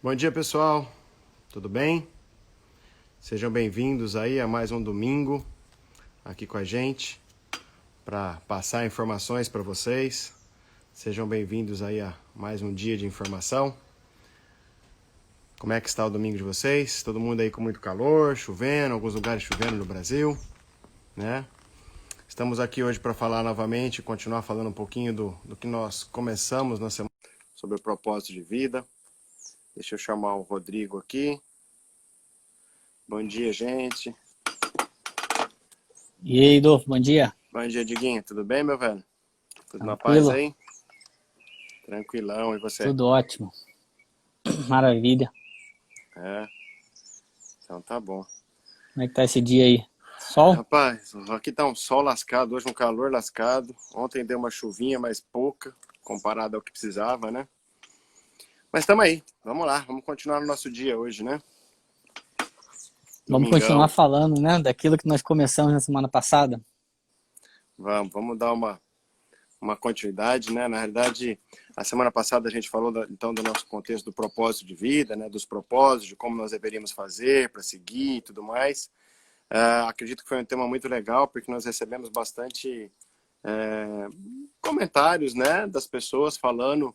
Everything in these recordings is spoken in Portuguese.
Bom dia, pessoal. Tudo bem? Sejam bem-vindos aí a mais um domingo aqui com a gente para passar informações para vocês. Sejam bem-vindos aí a mais um dia de informação. Como é que está o domingo de vocês? Todo mundo aí com muito calor, chovendo, alguns lugares chovendo no Brasil, né? Estamos aqui hoje para falar novamente, continuar falando um pouquinho do que nós começamos na semana sobre o propósito de vida. Deixa eu chamar o Rodrigo aqui. Bom dia, gente. E aí, Adolfo, bom dia. Bom dia, Diguinho. Tudo bem, meu velho? Tudo na paz Tranquilo? aí? Tranquilão. E você? Tudo ótimo. Maravilha. É, então tá bom. Como é que tá esse dia aí? Sol? Rapaz, aqui tá um sol lascado, hoje um calor lascado. Ontem deu uma chuvinha, mas pouca, comparado ao que precisava, né? Mas estamos aí. Vamos lá, vamos continuar no nosso dia hoje, né? Vamos continuar Domingão. falando, né, daquilo que nós começamos na semana passada. Vamos dar uma continuidade, né? Na realidade, a semana passada a gente falou então do nosso contexto do propósito de vida, né? Dos propósitos, de como nós deveríamos fazer para seguir e tudo mais. Acredito que foi um tema muito legal, porque nós recebemos bastante comentários, né? Das pessoas falando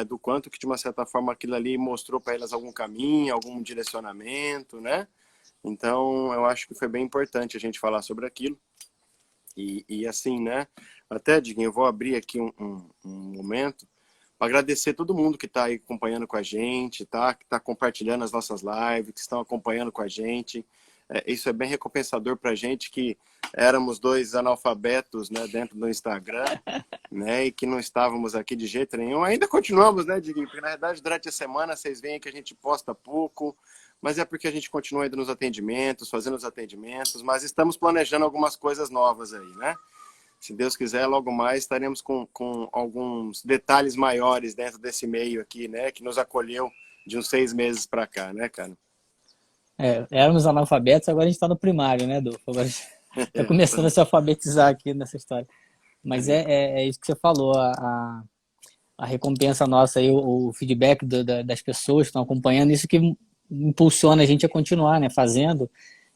do quanto que, de uma certa forma, aquilo ali mostrou para elas algum caminho, algum direcionamento, né? Então, eu acho que foi bem importante a gente falar sobre aquilo. E assim, né? Até, Diguinho, eu vou abrir aqui um momento para agradecer todo mundo que está aí acompanhando com a gente, tá? Que está compartilhando as nossas lives, que estão acompanhando com a gente. Isso é bem recompensador para a gente, que éramos dois analfabetos, né, dentro do Instagram, né, e que não estávamos aqui de jeito nenhum. Ainda continuamos, né, Diguinho? Porque, na verdade, durante a semana, vocês veem que a gente posta pouco, mas é porque a gente continua indo nos atendimentos, fazendo os atendimentos, mas estamos planejando algumas coisas novas aí, né? Se Deus quiser, logo mais estaremos com alguns detalhes maiores dentro desse meio aqui, né? Que nos acolheu de uns 6 meses para cá, né, cara? Éramos analfabetos, agora a gente está no primário, né, Adolfo? Agora está começando a se alfabetizar aqui nessa história. Mas é isso que você falou, a recompensa nossa aí, o feedback das pessoas que estão acompanhando, isso que impulsiona a gente a continuar, né, fazendo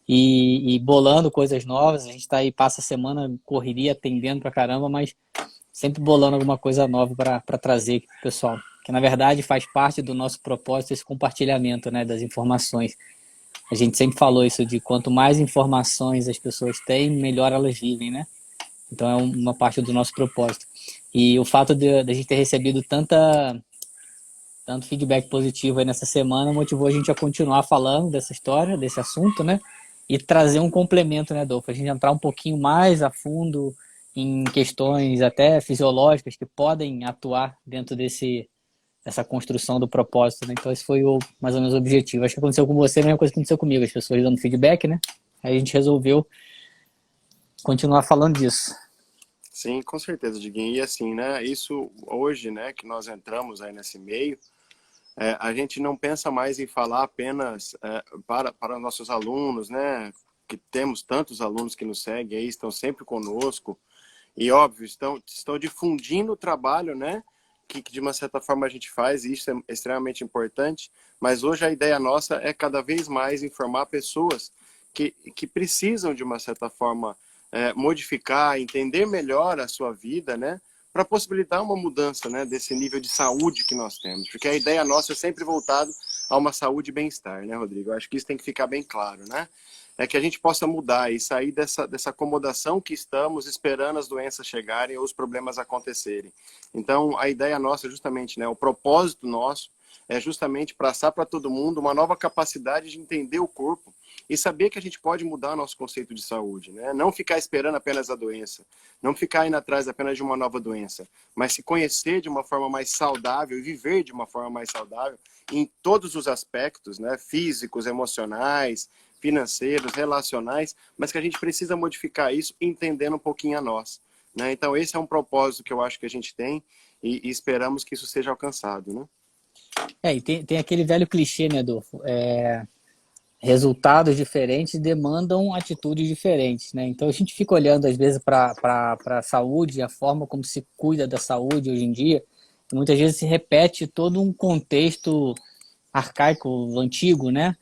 e bolando coisas novas. A gente tá aí, passa a semana, correria, atendendo pra caramba, mas sempre bolando alguma coisa nova para trazer aqui pro pessoal. Que na verdade faz parte do nosso propósito esse compartilhamento, né, das informações. A gente sempre falou isso de quanto mais informações as pessoas têm, melhor elas vivem, né? Então é uma parte do nosso propósito. E o fato de a gente ter recebido tanto feedback positivo aí nessa semana motivou a gente a continuar falando dessa história, desse assunto, né? E trazer um complemento, né, Adolfo? A gente entrar um pouquinho mais a fundo em questões até fisiológicas que podem atuar dentro dessa construção do propósito, né? Então esse foi mais ou menos o objetivo. Acho que aconteceu com você, a mesma coisa que aconteceu comigo, as pessoas dando feedback, né? Aí a gente resolveu continuar falando disso. Sim, com certeza, Diguinho. E assim, né? Isso hoje, né? Que nós entramos aí nesse meio, a gente não pensa mais em falar apenas para nossos alunos, né? Que temos tantos alunos que nos seguem aí, estão sempre conosco. E, óbvio, estão difundindo o trabalho, né? Que de uma certa forma a gente faz, e isso é extremamente importante. Mas hoje a ideia nossa é cada vez mais informar pessoas que precisam, de uma certa forma, modificar, entender melhor a sua vida, né? Para possibilitar uma mudança, né, desse nível de saúde que nós temos. Porque a ideia nossa é sempre voltado a uma saúde e bem-estar, né, Rodrigo? Eu acho que isso tem que ficar bem claro, né? É que a gente possa mudar e sair dessa acomodação que estamos esperando as doenças chegarem ou os problemas acontecerem. Então, a ideia nossa é justamente, né, o propósito nosso é justamente passar para todo mundo uma nova capacidade de entender o corpo e saber que a gente pode mudar nosso conceito de saúde, né? Não ficar esperando apenas a doença, não ficar indo atrás apenas de uma nova doença, mas se conhecer de uma forma mais saudável e viver de uma forma mais saudável em todos os aspectos, né? Físicos, emocionais, financeiros, relacionais, mas que a gente precisa modificar isso entendendo um pouquinho a nós, né? Então esse é um propósito que eu acho que a gente tem e esperamos que isso seja alcançado, né? E tem aquele velho clichê, né, Adolfo? Resultados diferentes demandam atitudes diferentes, né? Então a gente fica olhando às vezes para a saúde, a forma como se cuida da saúde hoje em dia, e muitas vezes se repete todo um contexto arcaico, antigo, né?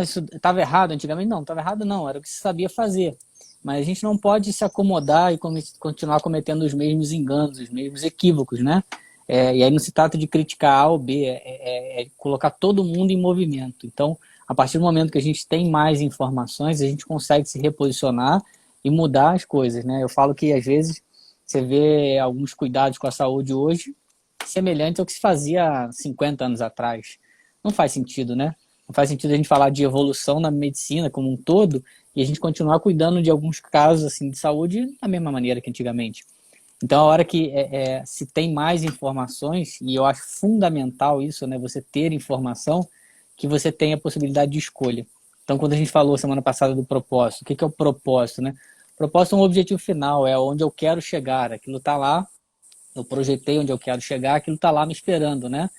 Isso estava errado antigamente. Não, estava errado não, era o que se sabia fazer. Mas a gente não pode se acomodar e continuar cometendo os mesmos enganos, os mesmos equívocos, né? E aí não se trata de criticar A ou B, é colocar todo mundo em movimento. Então, a partir do momento que a gente tem mais informações, a gente consegue se reposicionar e mudar as coisas, né? Eu falo que, às vezes, você vê alguns cuidados com a saúde hoje semelhantes ao que se fazia há 50 anos atrás. Não faz sentido, né? Não faz sentido a gente falar de evolução na medicina como um todo e a gente continuar cuidando de alguns casos assim de saúde da mesma maneira que antigamente. Então, a hora que se tem mais informações, e eu acho fundamental isso, né? Você ter informação, que você tenha a possibilidade de escolha. Então, quando a gente falou semana passada do propósito, o que é o propósito, né? O propósito é um objetivo final, é onde eu quero chegar. Aquilo está lá, eu projetei onde eu quero chegar, aquilo está lá me esperando, né?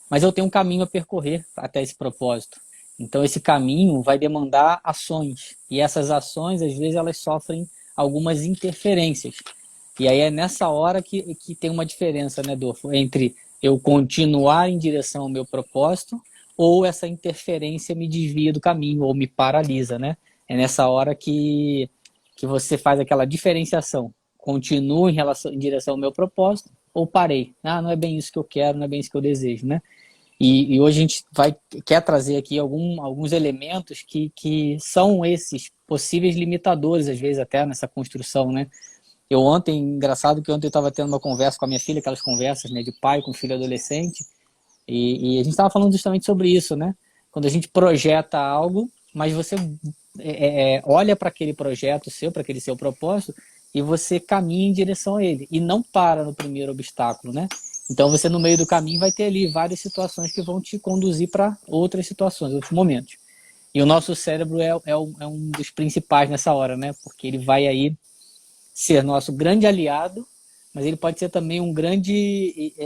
Mas eu tenho um caminho a percorrer até esse propósito. Então, esse caminho vai demandar ações. E essas ações, às vezes, elas sofrem algumas interferências. E aí é nessa hora que tem uma diferença, né, Adolfo, entre eu continuar em direção ao meu propósito ou essa interferência me desvia do caminho ou me paralisa, né? É nessa hora que você faz aquela diferenciação. Continuo em direção ao meu propósito ou parei? Não é bem isso que eu quero, não é bem isso que eu desejo, né? E hoje a gente quer trazer aqui alguns elementos que são esses possíveis limitadores, às vezes, até nessa construção, né? Engraçado que ontem eu estava tendo uma conversa com a minha filha, aquelas conversas, né, de pai com filho adolescente, e a gente estava falando justamente sobre isso, né? Quando a gente projeta algo, mas você olha para aquele projeto seu, para aquele seu propósito, e você caminha em direção a ele, e não para no primeiro obstáculo, né? Então você no meio do caminho vai ter ali várias situações que vão te conduzir para outras situações, outros momentos. E o nosso cérebro é um dos principais nessa hora, né? Porque ele vai aí ser nosso grande aliado, mas ele pode ser também um grande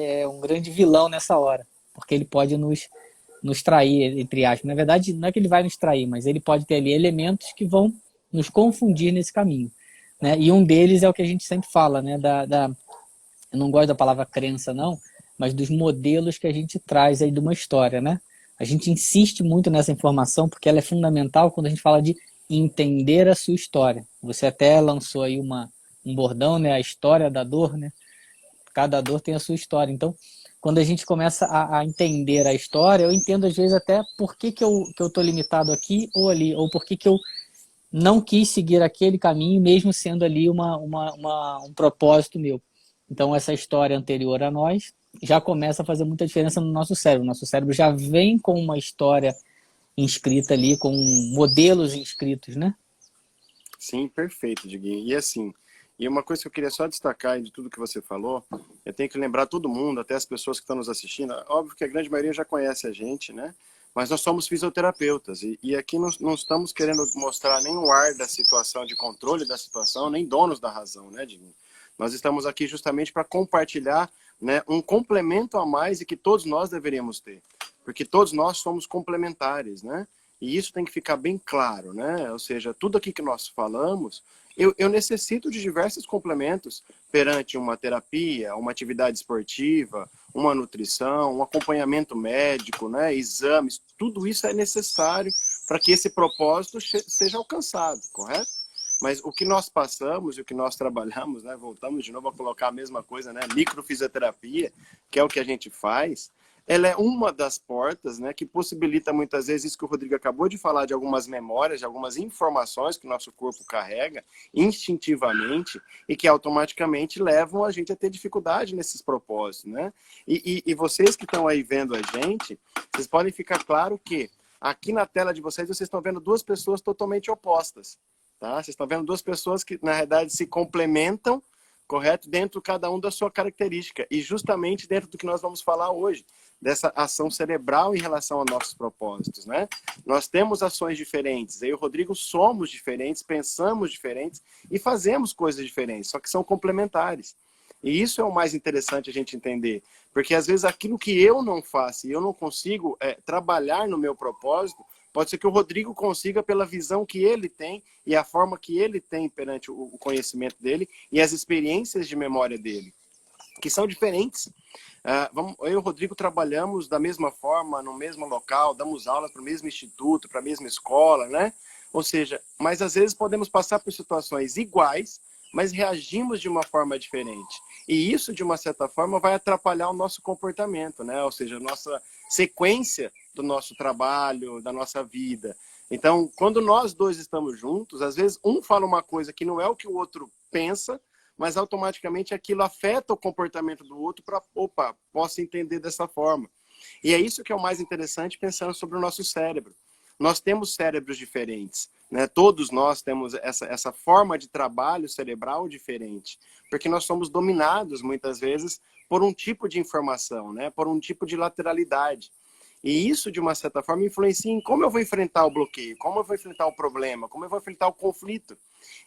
vilão nessa hora, porque ele pode nos trair, entre aspas. Na verdade, não é que ele vai nos trair, mas ele pode ter ali elementos que vão nos confundir nesse caminho, né? E um deles é o que a gente sempre fala, né? Eu não gosto da palavra crença, não, mas dos modelos que a gente traz aí de uma história, né? A gente insiste muito nessa informação porque ela é fundamental quando a gente fala de entender a sua história. Você até lançou aí um bordão, né? A história da dor, né? Cada dor tem a sua história. Então, quando a gente começa a entender a história, eu entendo às vezes até por que eu tô limitado aqui ou ali, ou por que eu não quis seguir aquele caminho, mesmo sendo ali um propósito meu. Então, essa história anterior a nós já começa a fazer muita diferença no nosso cérebro. Nosso cérebro já vem com uma história inscrita ali, com modelos inscritos, né? Sim, perfeito, Diguinho. E assim, e uma coisa que eu queria só destacar de tudo que você falou, eu tenho que lembrar todo mundo, até as pessoas que estão nos assistindo, óbvio que a grande maioria já conhece a gente, né? Mas nós somos fisioterapeutas e aqui não estamos querendo mostrar nem o ar da situação, de controle da situação, nem donos da razão, né, Diguinho? Nós estamos aqui justamente para compartilhar, né, um complemento a mais e que todos nós deveríamos ter. Porque todos nós somos complementares, né? E isso tem que ficar bem claro, né? Ou seja, tudo aqui que nós falamos, eu necessito de diversos complementos perante uma terapia, uma atividade esportiva, uma nutrição, um acompanhamento médico, né? Exames, tudo isso é necessário para que esse propósito seja alcançado, correto? Mas o que nós passamos e o que nós trabalhamos, né? Voltamos de novo a colocar a mesma coisa, né? Microfisioterapia, que é o que a gente faz, ela é uma das portas, né, que possibilita muitas vezes isso que o Rodrigo acabou de falar, de algumas memórias, de algumas informações que o nosso corpo carrega instintivamente e que automaticamente levam a gente a ter dificuldade nesses propósitos, né? E vocês que estão aí vendo a gente, vocês podem ficar claro que aqui na tela de vocês estão vendo duas pessoas totalmente opostas, tá? Vocês estão vendo duas pessoas que, na realidade, se complementam, correto? Dentro cada um da sua característica. E justamente dentro do que nós vamos falar hoje, dessa ação cerebral em relação a nossos propósitos, né? Nós temos ações diferentes. Eu e o Rodrigo somos diferentes, pensamos diferentes e fazemos coisas diferentes, só que são complementares. E isso é o mais interessante a gente entender. Porque às vezes aquilo que eu não faço e eu não consigo trabalhar no meu propósito, pode ser que o Rodrigo consiga pela visão que ele tem e a forma que ele tem perante o conhecimento dele e as experiências de memória dele. que são diferentes. Eu e o Rodrigo trabalhamos da mesma forma, no mesmo local, damos aulas para o mesmo instituto, para a mesma escola, né? Ou seja, mas às vezes podemos passar por situações iguais, mas reagimos de uma forma diferente. E isso, de uma certa forma, vai atrapalhar o nosso comportamento, né? Ou seja, a nossa sequência do nosso trabalho, da nossa vida. Então, quando nós dois estamos juntos, às vezes um fala uma coisa que não é o que o outro pensa, mas automaticamente aquilo afeta o comportamento do outro para, opa, posso entender dessa forma. E é isso que é o mais interessante pensando sobre o nosso cérebro. Nós temos cérebros diferentes, né? Todos nós temos essa forma de trabalho cerebral diferente, porque nós somos dominados muitas vezes por um tipo de informação, né? Por um tipo de lateralidade. E isso, de uma certa forma, influencia em como eu vou enfrentar o bloqueio, como eu vou enfrentar o problema, como eu vou enfrentar o conflito.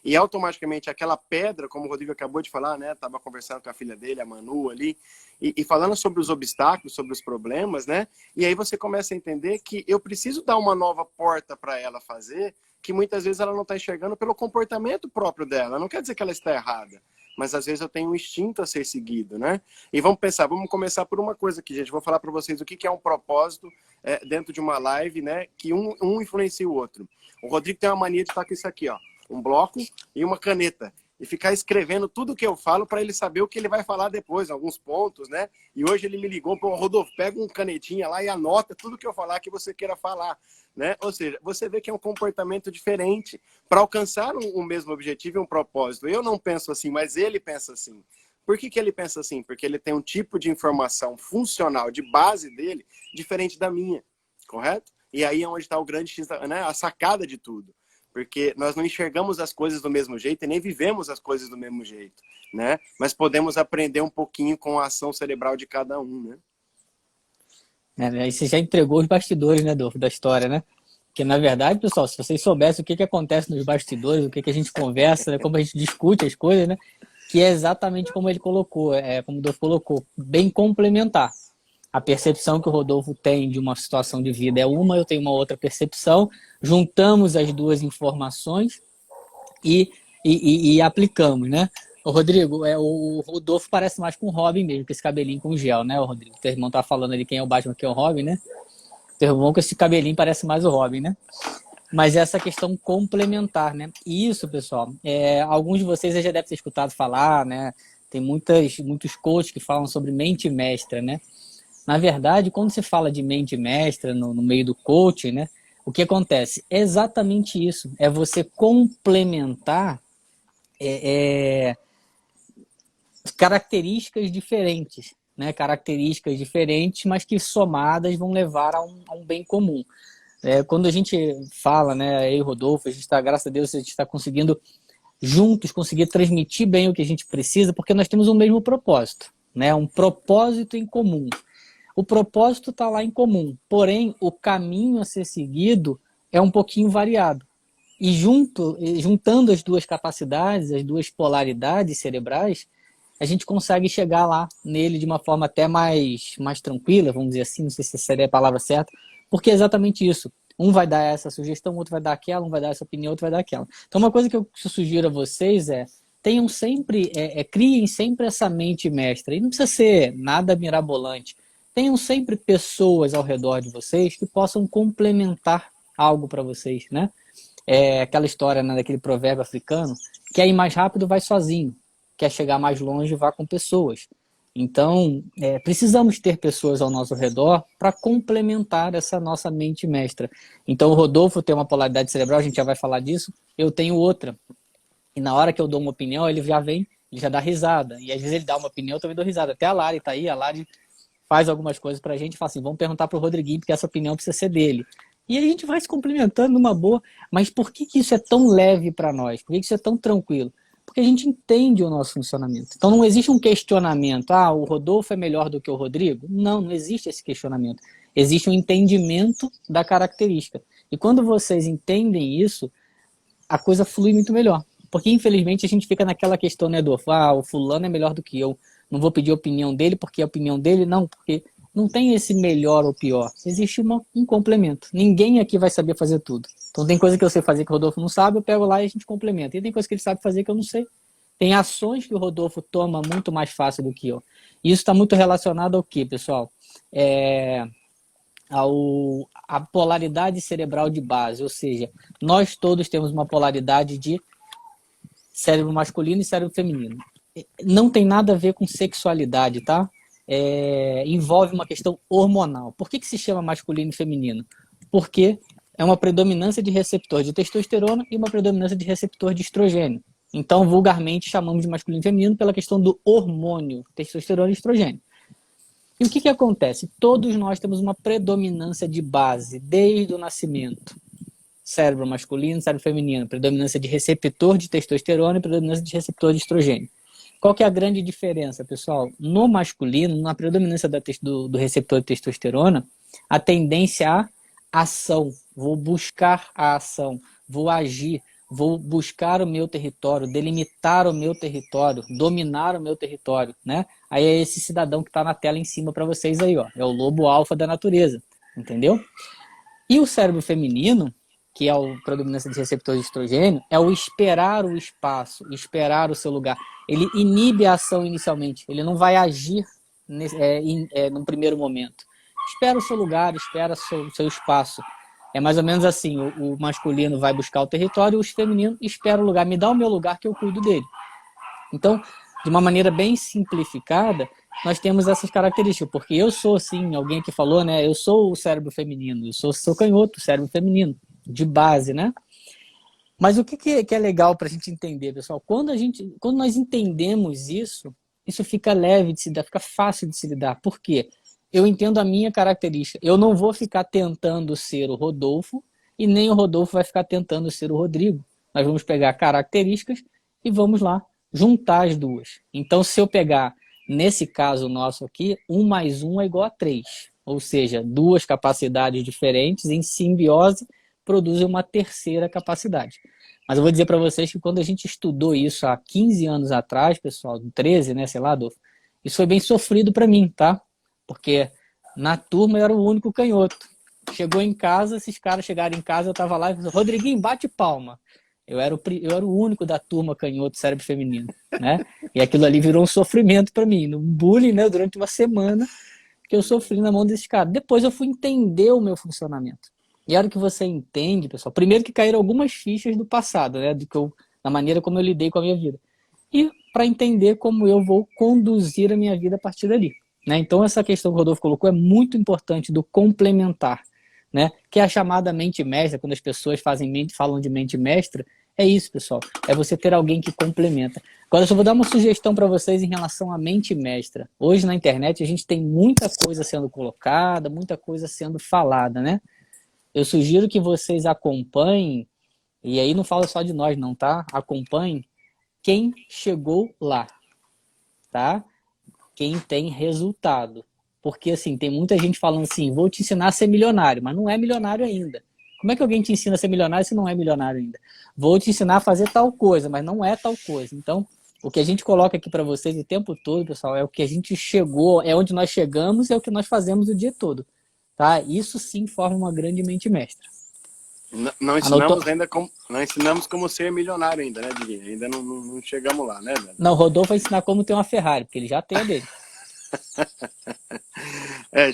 E automaticamente aquela pedra, como o Rodrigo acabou de falar, né? Estava conversando com a filha dele, a Manu, ali, e falando sobre os obstáculos, sobre os problemas, né? E aí você começa a entender que eu preciso dar uma nova porta para ela fazer, que muitas vezes ela não está enxergando pelo comportamento próprio dela. Não quer dizer que ela está errada, mas às vezes eu tenho um instinto a ser seguido, né? E vamos pensar, vamos começar por uma coisa aqui, gente. Vou falar para vocês o que é um propósito dentro de uma live, né? Que um influencia o outro. O Rodrigo tem uma mania de estar com isso aqui, ó. Um bloco e uma caneta. E ficar escrevendo tudo que eu falo para ele saber o que ele vai falar depois, alguns pontos, né? E hoje ele me ligou, pô, Rodolfo, pega um canetinha lá e anota tudo que eu falar que você queira falar, né? Ou seja, você vê que é um comportamento diferente para alcançar o mesmo objetivo e um propósito. Eu não penso assim, mas ele pensa assim. Por que ele pensa assim? Porque ele tem um tipo de informação funcional de base dele diferente da minha, correto? E aí é onde está o grande X, né? A sacada de tudo. Porque nós não enxergamos as coisas do mesmo jeito e nem vivemos as coisas do mesmo jeito, né? Mas podemos aprender um pouquinho com a ação cerebral de cada um, né? Aí você já entregou os bastidores, né, da história, né? Porque, na verdade, pessoal, se vocês soubessem o que acontece nos bastidores, o que a gente conversa, né, como a gente discute as coisas, né? Que é exatamente como ele colocou, como o Rodolfo colocou, bem complementar. A percepção que o Rodolfo tem de uma situação de vida é uma, eu tenho uma outra percepção, juntamos as duas informações e aplicamos, né? O Rodrigo, o Rodolfo parece mais com o Robin mesmo, com esse cabelinho com gel, né, o Rodrigo? Teu irmão tá falando ali quem é o Batman, quem é o Robin, né? Teu irmão com esse cabelinho parece mais o Robin, né? Mas essa questão complementar, né? E isso, pessoal, alguns de vocês já devem ter escutado falar, né? Tem muitos coaches que falam sobre mente mestra, né? Na verdade, quando se fala de mente mestra no meio do coaching, né? O que acontece? É exatamente isso. É você complementar características diferentes, né? Características diferentes, mas que somadas vão levar a um bem comum. Quando a gente fala, né, eu e o Rodolfo, a gente está, graças a Deus, a gente está conseguindo juntos conseguir transmitir bem o que a gente precisa, porque nós temos o mesmo propósito, né? Um propósito em comum. O propósito está lá em comum, porém o caminho a ser seguido é um pouquinho variado. E juntando as duas capacidades, as duas polaridades cerebrais, a gente consegue chegar lá nele de uma forma até mais tranquila, vamos dizer assim, não sei se seria a palavra certa, porque é exatamente isso. Um vai dar essa sugestão, outro vai dar aquela, um vai dar essa opinião, outro vai dar aquela. Então uma coisa que eu sugiro a vocês tenham sempre, criem sempre essa mente mestra. E não precisa ser nada mirabolante. Tenham sempre pessoas ao redor de vocês que possam complementar algo para vocês, né? Aquela história, né, daquele provérbio africano, quer ir mais rápido, vai sozinho. Quer chegar mais longe, vá com pessoas. Então, precisamos ter pessoas ao nosso redor para complementar essa nossa mente mestra. Então, o Rodolfo tem uma polaridade cerebral, a gente já vai falar disso, eu tenho outra. E na hora que eu dou uma opinião, ele já dá risada. E às vezes ele dá uma opinião, eu também dou risada. Até a Lari está aí, a Lari faz algumas coisas pra gente e fala assim, vamos perguntar pro Rodriguinho, porque essa opinião precisa ser dele. E a gente vai se complementando numa boa. Mas por que isso é tão leve para nós? Por que isso é tão tranquilo? Porque a gente entende o nosso funcionamento. Então não existe um questionamento, o Rodolfo é melhor do que o Rodrigo? Não existe esse questionamento. Existe um entendimento da característica. E quando vocês entendem isso, a coisa flui muito melhor. Porque infelizmente a gente fica naquela questão, né, do o fulano é melhor do que eu. Não vou pedir a opinião dele porque a opinião dele não, porque não tem esse melhor ou pior. Existe um complemento. Ninguém aqui vai saber fazer tudo. Então tem coisa que eu sei fazer que o Rodolfo não sabe, eu pego lá e a gente complementa. E tem coisa que ele sabe fazer que eu não sei. Tem ações que o Rodolfo toma muito mais fácil do que eu. E isso está muito relacionado ao quê, pessoal? A polaridade cerebral de base, ou seja, nós todos temos uma polaridade de cérebro masculino e cérebro feminino. Não tem nada a ver com sexualidade, tá? Envolve uma questão hormonal. Por que se chama masculino e feminino? Porque é uma predominância de receptor de testosterona e uma predominância de receptor de estrogênio. Então, vulgarmente, chamamos de masculino e feminino pela questão do hormônio, testosterona e estrogênio. E o que acontece? Todos nós temos uma predominância de base, desde o nascimento. Cérebro masculino, cérebro feminino, predominância de receptor de testosterona e predominância de receptor de estrogênio. Qual que é a grande diferença, pessoal? No masculino, na predominância do receptor de testosterona, a tendência à ação. Vou buscar a ação, vou agir, vou buscar o meu território, delimitar o meu território, dominar o meu território, né? Aí é esse cidadão que está na tela em cima para vocês aí, ó. É o lobo alfa da natureza, entendeu? E o cérebro feminino, que é a predominância de receptor de estrogênio, é o esperar o espaço, esperar o seu lugar. Ele inibe a ação inicialmente, ele não vai agir no primeiro momento. Espera o seu lugar, espera o seu espaço. É mais ou menos assim, o masculino vai buscar o território e o feminino espera o lugar, me dá o meu lugar que eu cuido dele. Então, de uma maneira bem simplificada, nós temos essas características, porque eu sou, assim, alguém que falou, né, eu sou o cérebro feminino, eu sou canhoto, cérebro feminino, de base, né? Mas o que é legal para a gente entender, pessoal? Quando nós entendemos isso fica leve de se lidar, fica fácil de se lidar. Por quê? Eu entendo a minha característica. Eu não vou ficar tentando ser o Rodolfo e nem o Rodolfo vai ficar tentando ser o Rodrigo. Nós vamos pegar características e vamos lá juntar as duas. Então, se eu pegar, nesse caso nosso aqui, 1 mais 1 é igual a 3. Ou seja, duas capacidades diferentes em simbiose produzem uma terceira capacidade. Mas eu vou dizer para vocês que quando a gente estudou isso há 15 anos atrás, pessoal, 13, né, sei lá, Adolfo, isso foi bem sofrido para mim, tá? Porque na turma eu era o único canhoto. Chegou em casa, esses caras chegaram em casa, eu tava lá e falei, Rodriguinho, bate palma. Eu era o único da turma canhoto, cérebro feminino, né? E aquilo ali virou um sofrimento para mim, um bullying, né, durante uma semana que eu sofri na mão desses caras. Depois eu fui entender o meu funcionamento. E a hora que você entende, pessoal, primeiro que caíram algumas fichas do passado, né, da maneira como eu lidei com a minha vida. E para entender como eu vou conduzir a minha vida a partir dali. Né? Então, essa questão que o Rodolfo colocou é muito importante do complementar, né? Que é a chamada mente mestra, quando as pessoas falam de mente mestra, é isso, pessoal. É você ter alguém que complementa. Agora, eu só vou dar uma sugestão para vocês em relação à mente mestra. Hoje, na internet, a gente tem muita coisa sendo colocada, muita coisa sendo falada, né? Eu sugiro que vocês acompanhem, e aí não falo só de nós não, tá? Acompanhem quem chegou lá, tá? Quem tem resultado. Porque, assim, tem muita gente falando assim, vou te ensinar a ser milionário, mas não é milionário ainda. Como é que alguém te ensina a ser milionário se não é milionário ainda? Vou te ensinar a fazer tal coisa, mas não é tal coisa. Então, o que a gente coloca aqui para vocês o tempo todo, pessoal, é o que a gente chegou, é onde nós chegamos, é o que nós fazemos o dia todo. Tá? Isso sim forma uma grande mente mestra. Não ensinamos ainda não ensinamos como ser milionário ainda, né, Diguinho? Ainda não chegamos lá, né, velho? Não, o Rodolfo vai ensinar como ter uma Ferrari, porque ele já tem a dele.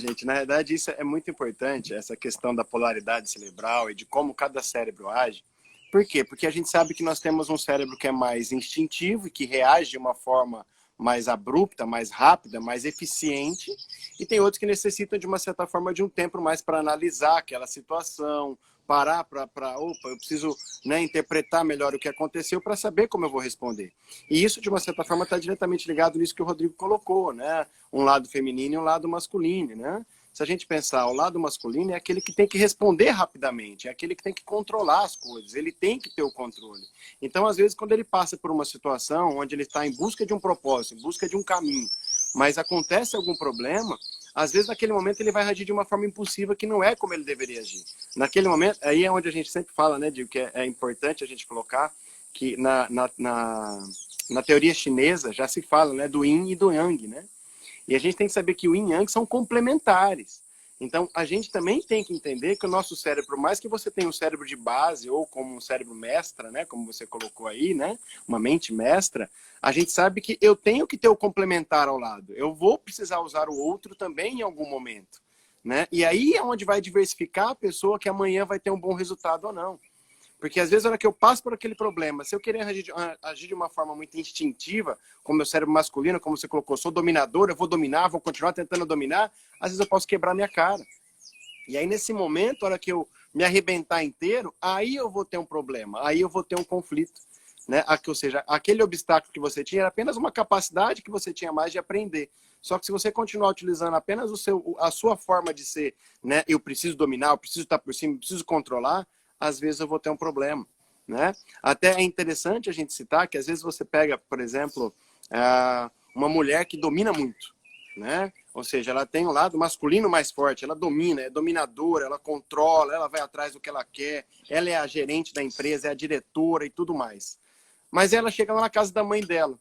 Gente, na verdade isso é muito importante, essa questão da polaridade cerebral e de como cada cérebro age. Por quê? Porque a gente sabe que nós temos um cérebro que é mais instintivo e que reage de uma forma mais abrupta, mais rápida, mais eficiente, e tem outros que necessitam de uma certa forma de um tempo mais para analisar aquela situação, parar opa, eu preciso, né, interpretar melhor o que aconteceu para saber como eu vou responder. E isso, de uma certa forma, está diretamente ligado nisso que o Rodrigo colocou, né? Um lado feminino e um lado masculino, né? Se a gente pensar, o lado masculino é aquele que tem que responder rapidamente, é aquele que tem que controlar as coisas, ele tem que ter o controle. Então, às vezes, quando ele passa por uma situação onde ele está em busca de um propósito, em busca de um caminho, mas acontece algum problema, às vezes, naquele momento, ele vai agir de uma forma impulsiva que não é como ele deveria agir. Naquele momento, aí é onde a gente sempre fala, né, Diego, que é importante a gente colocar que na teoria chinesa já se fala, né, do yin e do yang, né? E a gente tem que saber que o yin e yang são complementares. Então, a gente também tem que entender que o nosso cérebro, por mais que você tenha um cérebro de base ou como um cérebro mestra, né, como você colocou aí, né, uma mente mestra, a gente sabe que eu tenho que ter o complementar ao lado. Eu vou precisar usar o outro também em algum momento, né? E aí é onde vai diversificar a pessoa que amanhã vai ter um bom resultado ou não. Porque às vezes, na hora que eu passo por aquele problema, se eu querer agir de uma forma muito instintiva, como meu cérebro masculino, como você colocou, sou dominador, eu vou dominar, vou continuar tentando dominar, às vezes eu posso quebrar minha cara. E aí, nesse momento, na hora que eu me arrebentar inteiro, aí eu vou ter um problema, aí eu vou ter um conflito. Né? Ou seja, aquele obstáculo que você tinha era apenas uma capacidade que você tinha mais de aprender. Só que se você continuar utilizando apenas a sua forma de ser, né? Eu preciso dominar, eu preciso estar por cima, eu preciso controlar, às vezes eu vou ter um problema, né? Até é interessante a gente citar que às vezes você pega, por exemplo, uma mulher que domina muito, né? Ou seja, ela tem um lado masculino mais forte, ela domina, é dominadora, ela controla, ela vai atrás do que ela quer, ela é a gerente da empresa, é a diretora e tudo mais. Mas ela chega lá na casa da mãe dela,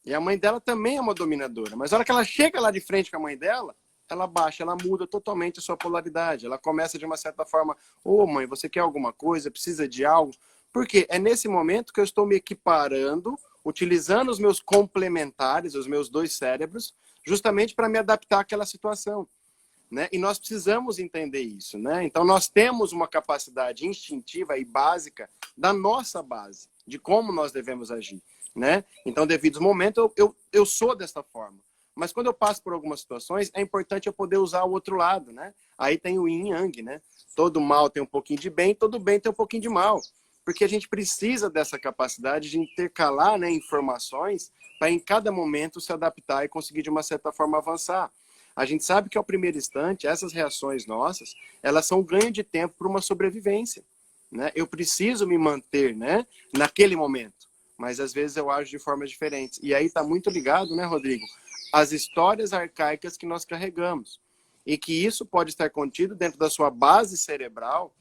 e a mãe dela também é uma dominadora, mas na hora que ela chega lá de frente com a mãe dela, ela baixa, ela muda totalmente a sua polaridade. Ela começa de uma certa forma, ô mãe, você quer alguma coisa, precisa de algo? Porque é nesse momento que eu estou me equiparando, utilizando os meus complementares, os meus dois cérebros, justamente para me adaptar àquela situação. Né? E nós precisamos entender isso. Né? Então, nós temos uma capacidade instintiva e básica da nossa base, de como nós devemos agir. Né? Então, devido ao momento, eu sou dessa forma. Mas quando eu passo por algumas situações, é importante eu poder usar o outro lado, né? Aí tem o yin e yang, né? Todo mal tem um pouquinho de bem, todo bem tem um pouquinho de mal. Porque a gente precisa dessa capacidade de intercalar, né, informações para em cada momento se adaptar e conseguir de uma certa forma avançar. A gente sabe que ao primeiro instante, essas reações nossas, elas são um ganho de tempo para uma sobrevivência. Né? Eu preciso me manter, né, naquele momento. Mas às vezes eu ajo de formas diferentes. E aí está muito ligado, né, Rodrigo? As histórias arcaicas que nós carregamos. E que isso pode estar contido dentro da sua base cerebral,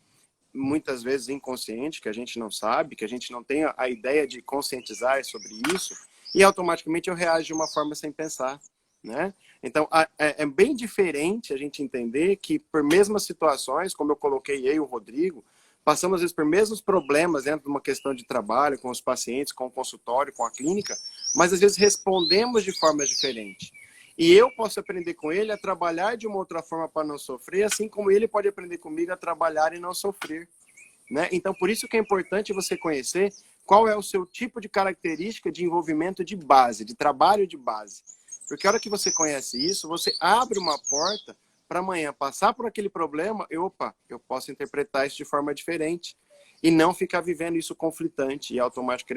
muitas vezes inconsciente, que a gente não sabe, que a gente não tem a ideia de conscientizar sobre isso, e automaticamente eu reajo de uma forma sem pensar. Né? Então, é bem diferente a gente entender que por mesmas situações, como eu coloquei eu e o Rodrigo, passamos às vezes por mesmos problemas dentro de uma questão de trabalho, com os pacientes, com o consultório, com a clínica, mas às vezes respondemos de formas diferentes. E eu posso aprender com ele a trabalhar de uma outra forma para não sofrer, assim como ele pode aprender comigo a trabalhar e não sofrer. Né? Então, por isso que é importante você conhecer qual é o seu tipo de característica de envolvimento de base, de trabalho de base. Porque a hora que você conhece isso, você abre uma porta para amanhã passar por aquele problema, eu posso interpretar isso de forma diferente. E não ficar vivendo isso conflitante e automático,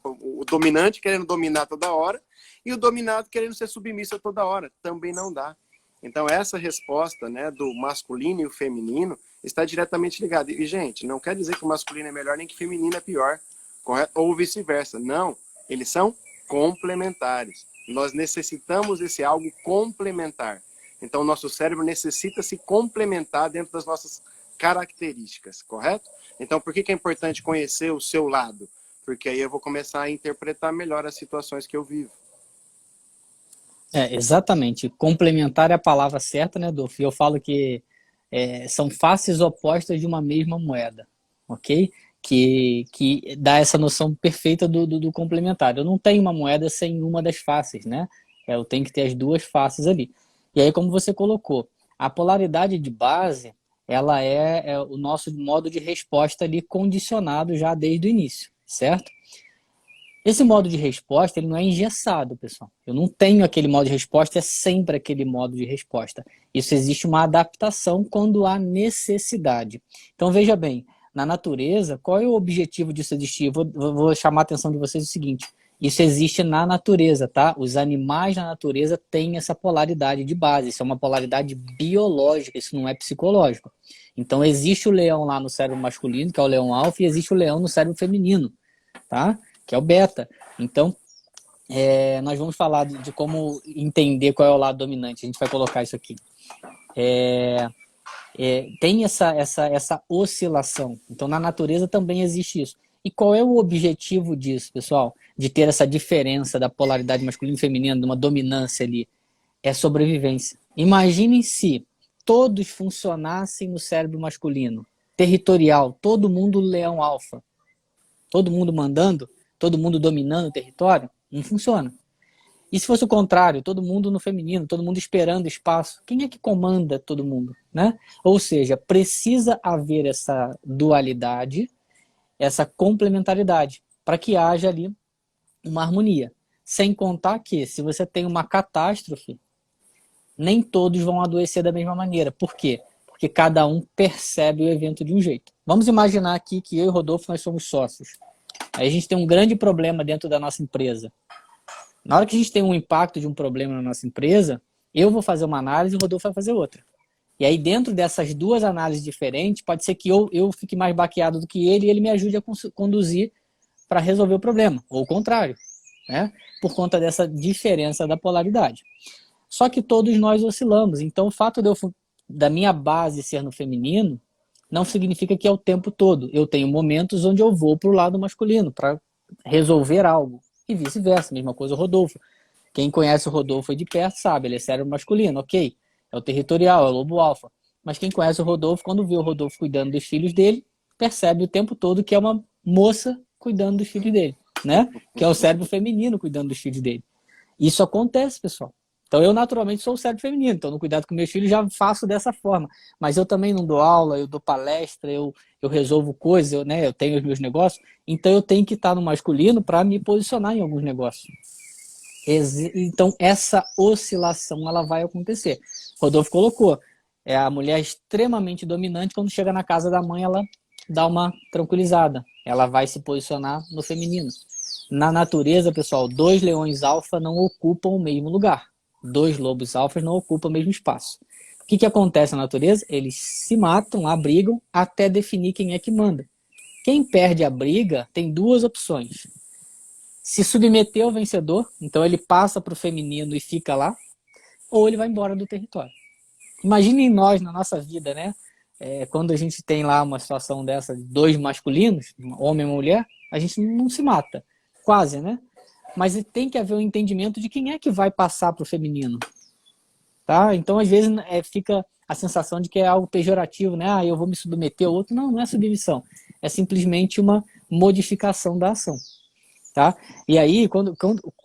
o dominante querendo dominar toda hora e o dominado querendo ser submisso a toda hora. Também não dá. Então, essa resposta, né, do masculino e o feminino está diretamente ligada. E, gente, não quer dizer que o masculino é melhor nem que o feminino é pior, correto? Ou vice-versa. Não, eles são complementares. Nós necessitamos desse algo complementar. Então, o nosso cérebro necessita se complementar dentro das nossas características, correto? Então, por que é importante conhecer o seu lado? Porque aí eu vou começar a interpretar melhor as situações que eu vivo. Exatamente. Complementar é a palavra certa, né, Dolph? Eu falo que são faces opostas de uma mesma moeda, ok? Que dá essa noção perfeita do complementar. Eu não tenho uma moeda sem uma das faces, né? Eu tenho que ter as duas faces ali. E aí, como você colocou, a polaridade de base, ela é o nosso modo de resposta ali condicionado já desde o início, certo? Esse modo de resposta, ele não é engessado, pessoal. Eu não tenho aquele modo de resposta, é sempre aquele modo de resposta. Isso existe uma adaptação quando há necessidade. Então, veja bem, na natureza, qual é o objetivo disso existir? Vou chamar a atenção de vocês o seguinte, isso existe na natureza, tá? Os animais na natureza têm essa polaridade de base, isso é uma polaridade biológica, isso não é psicológico. Então, existe o leão lá no cérebro masculino, que é o leão alfa, e existe o leão no cérebro feminino, tá? Que é o beta. Então, nós vamos falar de como entender qual é o lado dominante. A gente vai colocar isso aqui. Tem essa oscilação. Então, na natureza também existe isso. E qual é o objetivo disso, pessoal? De ter essa diferença da polaridade masculina e feminina, de uma dominância ali. É sobrevivência. Imaginem se todos funcionassem no cérebro masculino, territorial, todo mundo leão alfa, todo mundo mandando, todo mundo dominando o território, não funciona. E se fosse o contrário, todo mundo no feminino, todo mundo esperando espaço, quem é que comanda todo mundo, né? Ou seja, precisa haver essa dualidade, essa complementaridade, para que haja ali uma harmonia. Sem contar que, se você tem uma catástrofe, nem todos vão adoecer da mesma maneira. Por quê? Porque cada um percebe o evento de um jeito. Vamos imaginar aqui que eu e o Rodolfo, nós somos sócios. Aí a gente tem um grande problema dentro da nossa empresa. Na hora que a gente tem um impacto de um problema na nossa empresa, eu vou fazer uma análise e o Rodolfo vai fazer outra. E aí, dentro dessas duas análises diferentes, pode ser que eu fique mais baqueado do que ele e ele me ajude a conduzir para resolver o problema. Ou o contrário, né? Por conta dessa diferença da polaridade. Só que todos nós oscilamos. Então, o fato da minha base ser no feminino não significa que é o tempo todo. Eu tenho momentos onde eu vou para o lado masculino para resolver algo. E vice-versa, mesma coisa o Rodolfo. Quem conhece o Rodolfo de perto sabe, ele é cérebro masculino, ok. É o territorial, é o lobo alfa. Mas quem conhece o Rodolfo, quando vê o Rodolfo cuidando dos filhos dele, percebe o tempo todo que é uma moça cuidando dos filhos dele, né? Que é o cérebro feminino cuidando dos filhos dele. Isso acontece, pessoal. Então eu naturalmente sou o cérebro feminino, então no cuidado com meus filhos já faço dessa forma. Mas eu também não dou aula, eu dou palestra, eu resolvo coisas, eu tenho os meus negócios, então eu tenho que estar no masculino para me posicionar em alguns negócios. Então essa oscilação ela vai acontecer. Rodolfo colocou, é a mulher extremamente dominante, quando chega na casa da mãe ela dá uma tranquilizada, ela vai se posicionar no feminino. Na natureza, pessoal, 2 leões alfa não ocupam o mesmo lugar. 2 lobos alfas não ocupam o mesmo espaço. O que acontece na natureza? Eles se matam lá, brigam, até definir quem é que manda. Quem perde a briga tem 2 opções. Se submeter ao vencedor, então ele passa para o feminino e fica lá, ou ele vai embora do território. Imaginem nós na nossa vida, né? Quando a gente tem lá uma situação dessa, 2 masculinos, homem e mulher, a gente não se mata. Quase, né? Mas tem que haver um entendimento de quem é que vai passar para o feminino. Tá? Então, às vezes, fica a sensação de que é algo pejorativo, né? Ah, eu vou me submeter ao outro. Não, não é submissão. É simplesmente uma modificação da ação. Tá? E aí,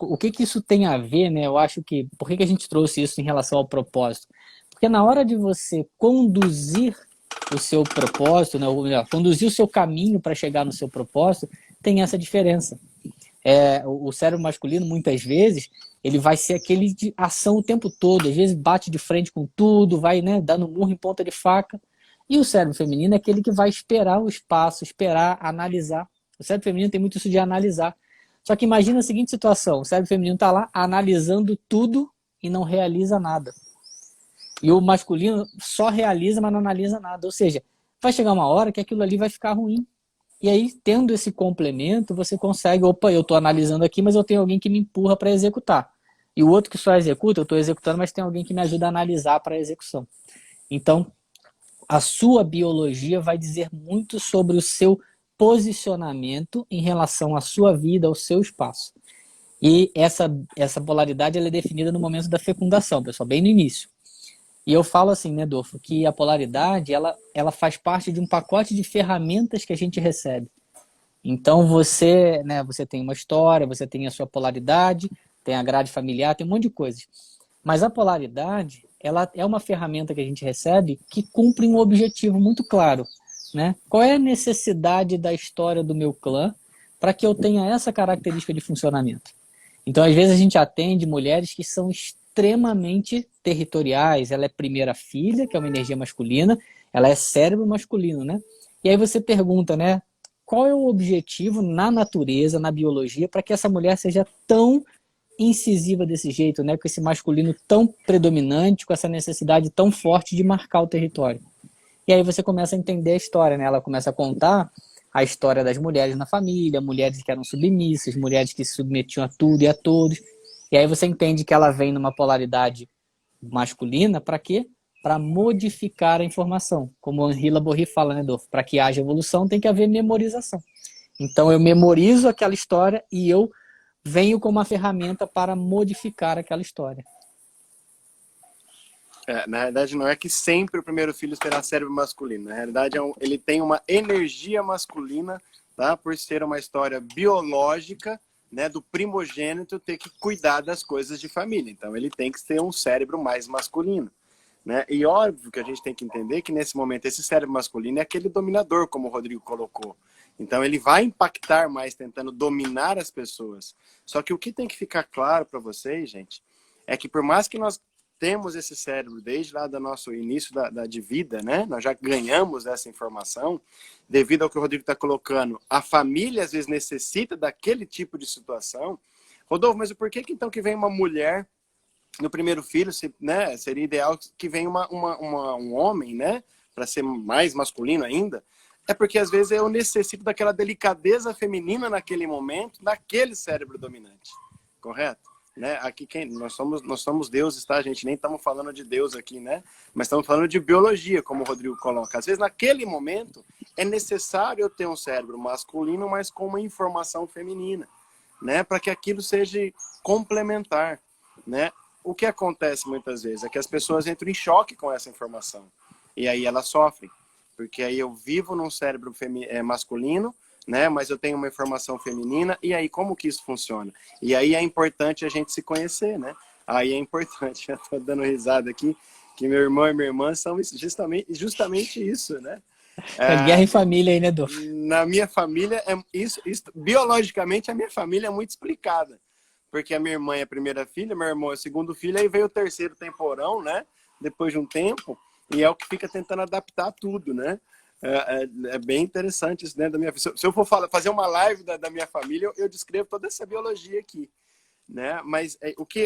o que isso tem a ver, né? Eu acho que... Por que a gente trouxe isso em relação ao propósito? Porque na hora de você conduzir o seu propósito, né? Ou melhor, conduzir o seu caminho para chegar no seu propósito, tem essa diferença. O cérebro masculino, muitas vezes, ele vai ser aquele de ação o tempo todo, às vezes bate de frente com tudo, vai, né, dando murro em ponta de faca. E o cérebro feminino é aquele que vai esperar o espaço, esperar, analisar. O cérebro feminino tem muito isso de analisar. Só que imagina a seguinte situação, o cérebro feminino está lá analisando tudo e não realiza nada. E o masculino só realiza, mas não analisa nada. Ou seja, vai chegar uma hora que aquilo ali vai ficar ruim. E aí, tendo esse complemento, você consegue, opa, eu estou analisando aqui, mas eu tenho alguém que me empurra para executar. E o outro que só executa, eu estou executando, mas tem alguém que me ajuda a analisar para a execução. Então, a sua biologia vai dizer muito sobre o seu posicionamento em relação à sua vida, ao seu espaço. E essa polaridade ela é definida no momento da fecundação, pessoal, bem no início. E eu falo assim, né, Adolfo, que a polaridade, ela faz parte de um pacote de ferramentas que a gente recebe. Então você tem uma história, você tem a sua polaridade, tem a grade familiar, tem um monte de coisas. Mas a polaridade, ela é uma ferramenta que a gente recebe que cumpre um objetivo muito claro, né? Qual é a necessidade da história do meu clã para que eu tenha essa característica de funcionamento? Então, às vezes, a gente atende mulheres que são extremamente territoriais. Ela é primeira filha, que é uma energia masculina, ela é cérebro masculino, né? E aí você pergunta, né? Qual é o objetivo na natureza, na biologia, para que essa mulher seja tão incisiva desse jeito, né? Com esse masculino tão predominante, com essa necessidade tão forte de marcar o território. E aí você começa a entender a história, né? Ela começa a contar a história das mulheres na família, mulheres que eram submissas, mulheres que se submetiam a tudo e a todos. E aí você entende que ela vem numa polaridade masculina para quê? Para modificar a informação. Como o Henri Laborri fala, né, Adolfo? Para que haja evolução tem que haver memorização. Então eu memorizo aquela história e eu venho com uma ferramenta para modificar aquela história. Na realidade, não é que sempre o primeiro filho terá cérebro masculino. Na realidade, ele tem uma energia masculina, tá? Por ser uma história biológica, né, do primogênito ter que cuidar das coisas de família. Então, ele tem que ter um cérebro mais masculino, né? E óbvio que a gente tem que entender que, nesse momento, esse cérebro masculino é aquele dominador, como o Rodrigo colocou. Então, ele vai impactar mais tentando dominar as pessoas. Só que o que tem que ficar claro para vocês, gente, é que por mais que nós temos esse cérebro desde lá do nosso início de vida, né? Nós já ganhamos essa informação, devido ao que o Rodrigo está colocando. A família, às vezes, necessita daquele tipo de situação. Rodolfo, mas por que então que vem uma mulher no primeiro filho, né? Seria ideal que venha um homem, né? Para ser mais masculino ainda. É porque, às vezes, eu necessito daquela delicadeza feminina naquele momento, daquele cérebro dominante. Correto? Né? Aqui nós somos deuses, tá, gente? Nem estamos falando de Deus aqui, né? Mas estamos falando de biologia, como o Rodrigo coloca. Às vezes, naquele momento, é necessário eu ter um cérebro masculino, mas com uma informação feminina, né? Para que aquilo seja complementar, né? O que acontece muitas vezes é que as pessoas entram em choque com essa informação. E aí elas sofrem. Porque aí eu vivo num cérebro masculino, né? Mas eu tenho uma informação feminina, e aí como que isso funciona? E aí é importante a gente se conhecer, né? Aí é importante, já estou dando risada aqui, que meu irmão e minha irmã são justamente isso, né? É guerra em família aí, né, Dor? Na minha família, isso, biologicamente, a minha família é muito explicada. Porque a minha irmã é a primeira filha, meu irmão é o segundo filho, aí veio o terceiro temporão, né? Depois de um tempo, e é o que fica tentando adaptar tudo, né? É bem interessante isso, né? Se eu for fazer uma live da minha família, eu descrevo toda essa biologia aqui, né? Mas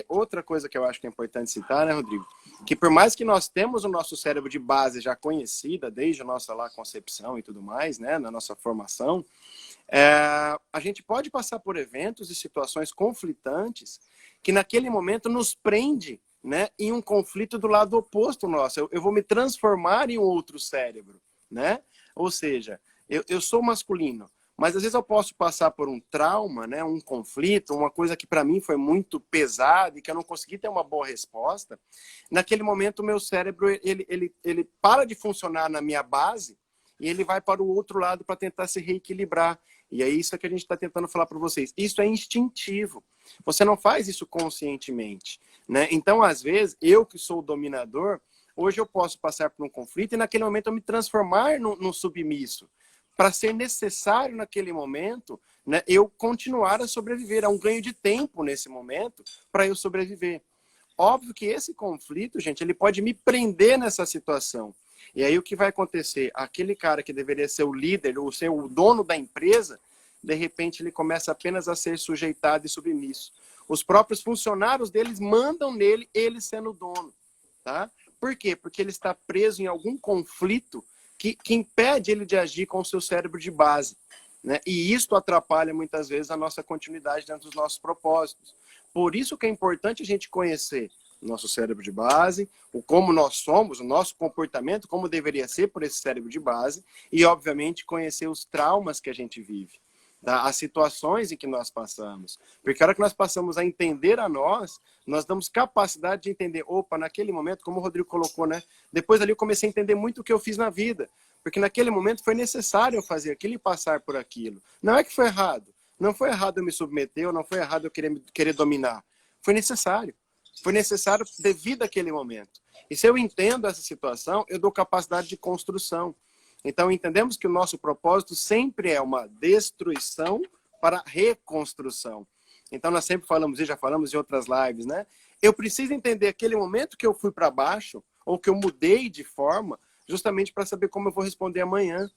outra coisa que eu acho que é importante citar, né, Rodrigo? Que por mais que nós temos o nosso cérebro de base já conhecida, desde a nossa concepção e tudo mais, né? Na nossa formação, a gente pode passar por eventos e situações conflitantes que naquele momento nos prende, né, em um conflito do lado oposto nosso. Eu vou me transformar em um outro cérebro, né? Ou seja, eu sou masculino, mas às vezes eu posso passar por um trauma, né, um conflito, uma coisa que para mim foi muito pesada e que eu não consegui ter uma boa resposta. Naquele momento, o meu cérebro ele para de funcionar na minha base e ele vai para o outro lado para tentar se reequilibrar. E é isso que a gente está tentando falar para vocês. Isso é instintivo. Você não faz isso conscientemente, né? Então, às vezes, eu que sou o dominador, hoje eu posso passar por um conflito e naquele momento eu me transformar num submisso. Para ser necessário naquele momento, né, eu continuar a sobreviver. É um ganho de tempo nesse momento para eu sobreviver. Óbvio que esse conflito, gente, ele pode me prender nessa situação. E aí o que vai acontecer? Aquele cara que deveria ser o líder, ou ser o dono da empresa, de repente ele começa apenas a ser sujeitado e submisso. Os próprios funcionários deles mandam nele, ele sendo o dono. Tá? Por quê? Porque ele está preso em algum conflito que impede ele de agir com o seu cérebro de base, né? E isso atrapalha muitas vezes a nossa continuidade dentro dos nossos propósitos. Por isso que é importante a gente conhecer o nosso cérebro de base, como nós somos, o nosso comportamento, como deveria ser por esse cérebro de base, e obviamente conhecer os traumas que a gente vive, tá? As situações em que nós passamos. Porque a hora que nós passamos a entender a nós damos capacidade de entender, opa, naquele momento, como o Rodrigo colocou, né? Depois ali eu comecei a entender muito o que eu fiz na vida. Porque naquele momento foi necessário eu fazer aquilo e passar por aquilo. Não é que foi errado. Não foi errado eu me submeter, ou não foi errado eu querer dominar. Foi necessário. Foi necessário devido àquele momento. E se eu entendo essa situação, eu dou capacidade de construção. Então, entendemos que o nosso propósito sempre é uma destruição para reconstrução. Então, nós sempre falamos, e já falamos em outras lives, né? Eu preciso entender aquele momento que eu fui para baixo, ou que eu mudei de forma, justamente para saber como eu vou responder amanhã.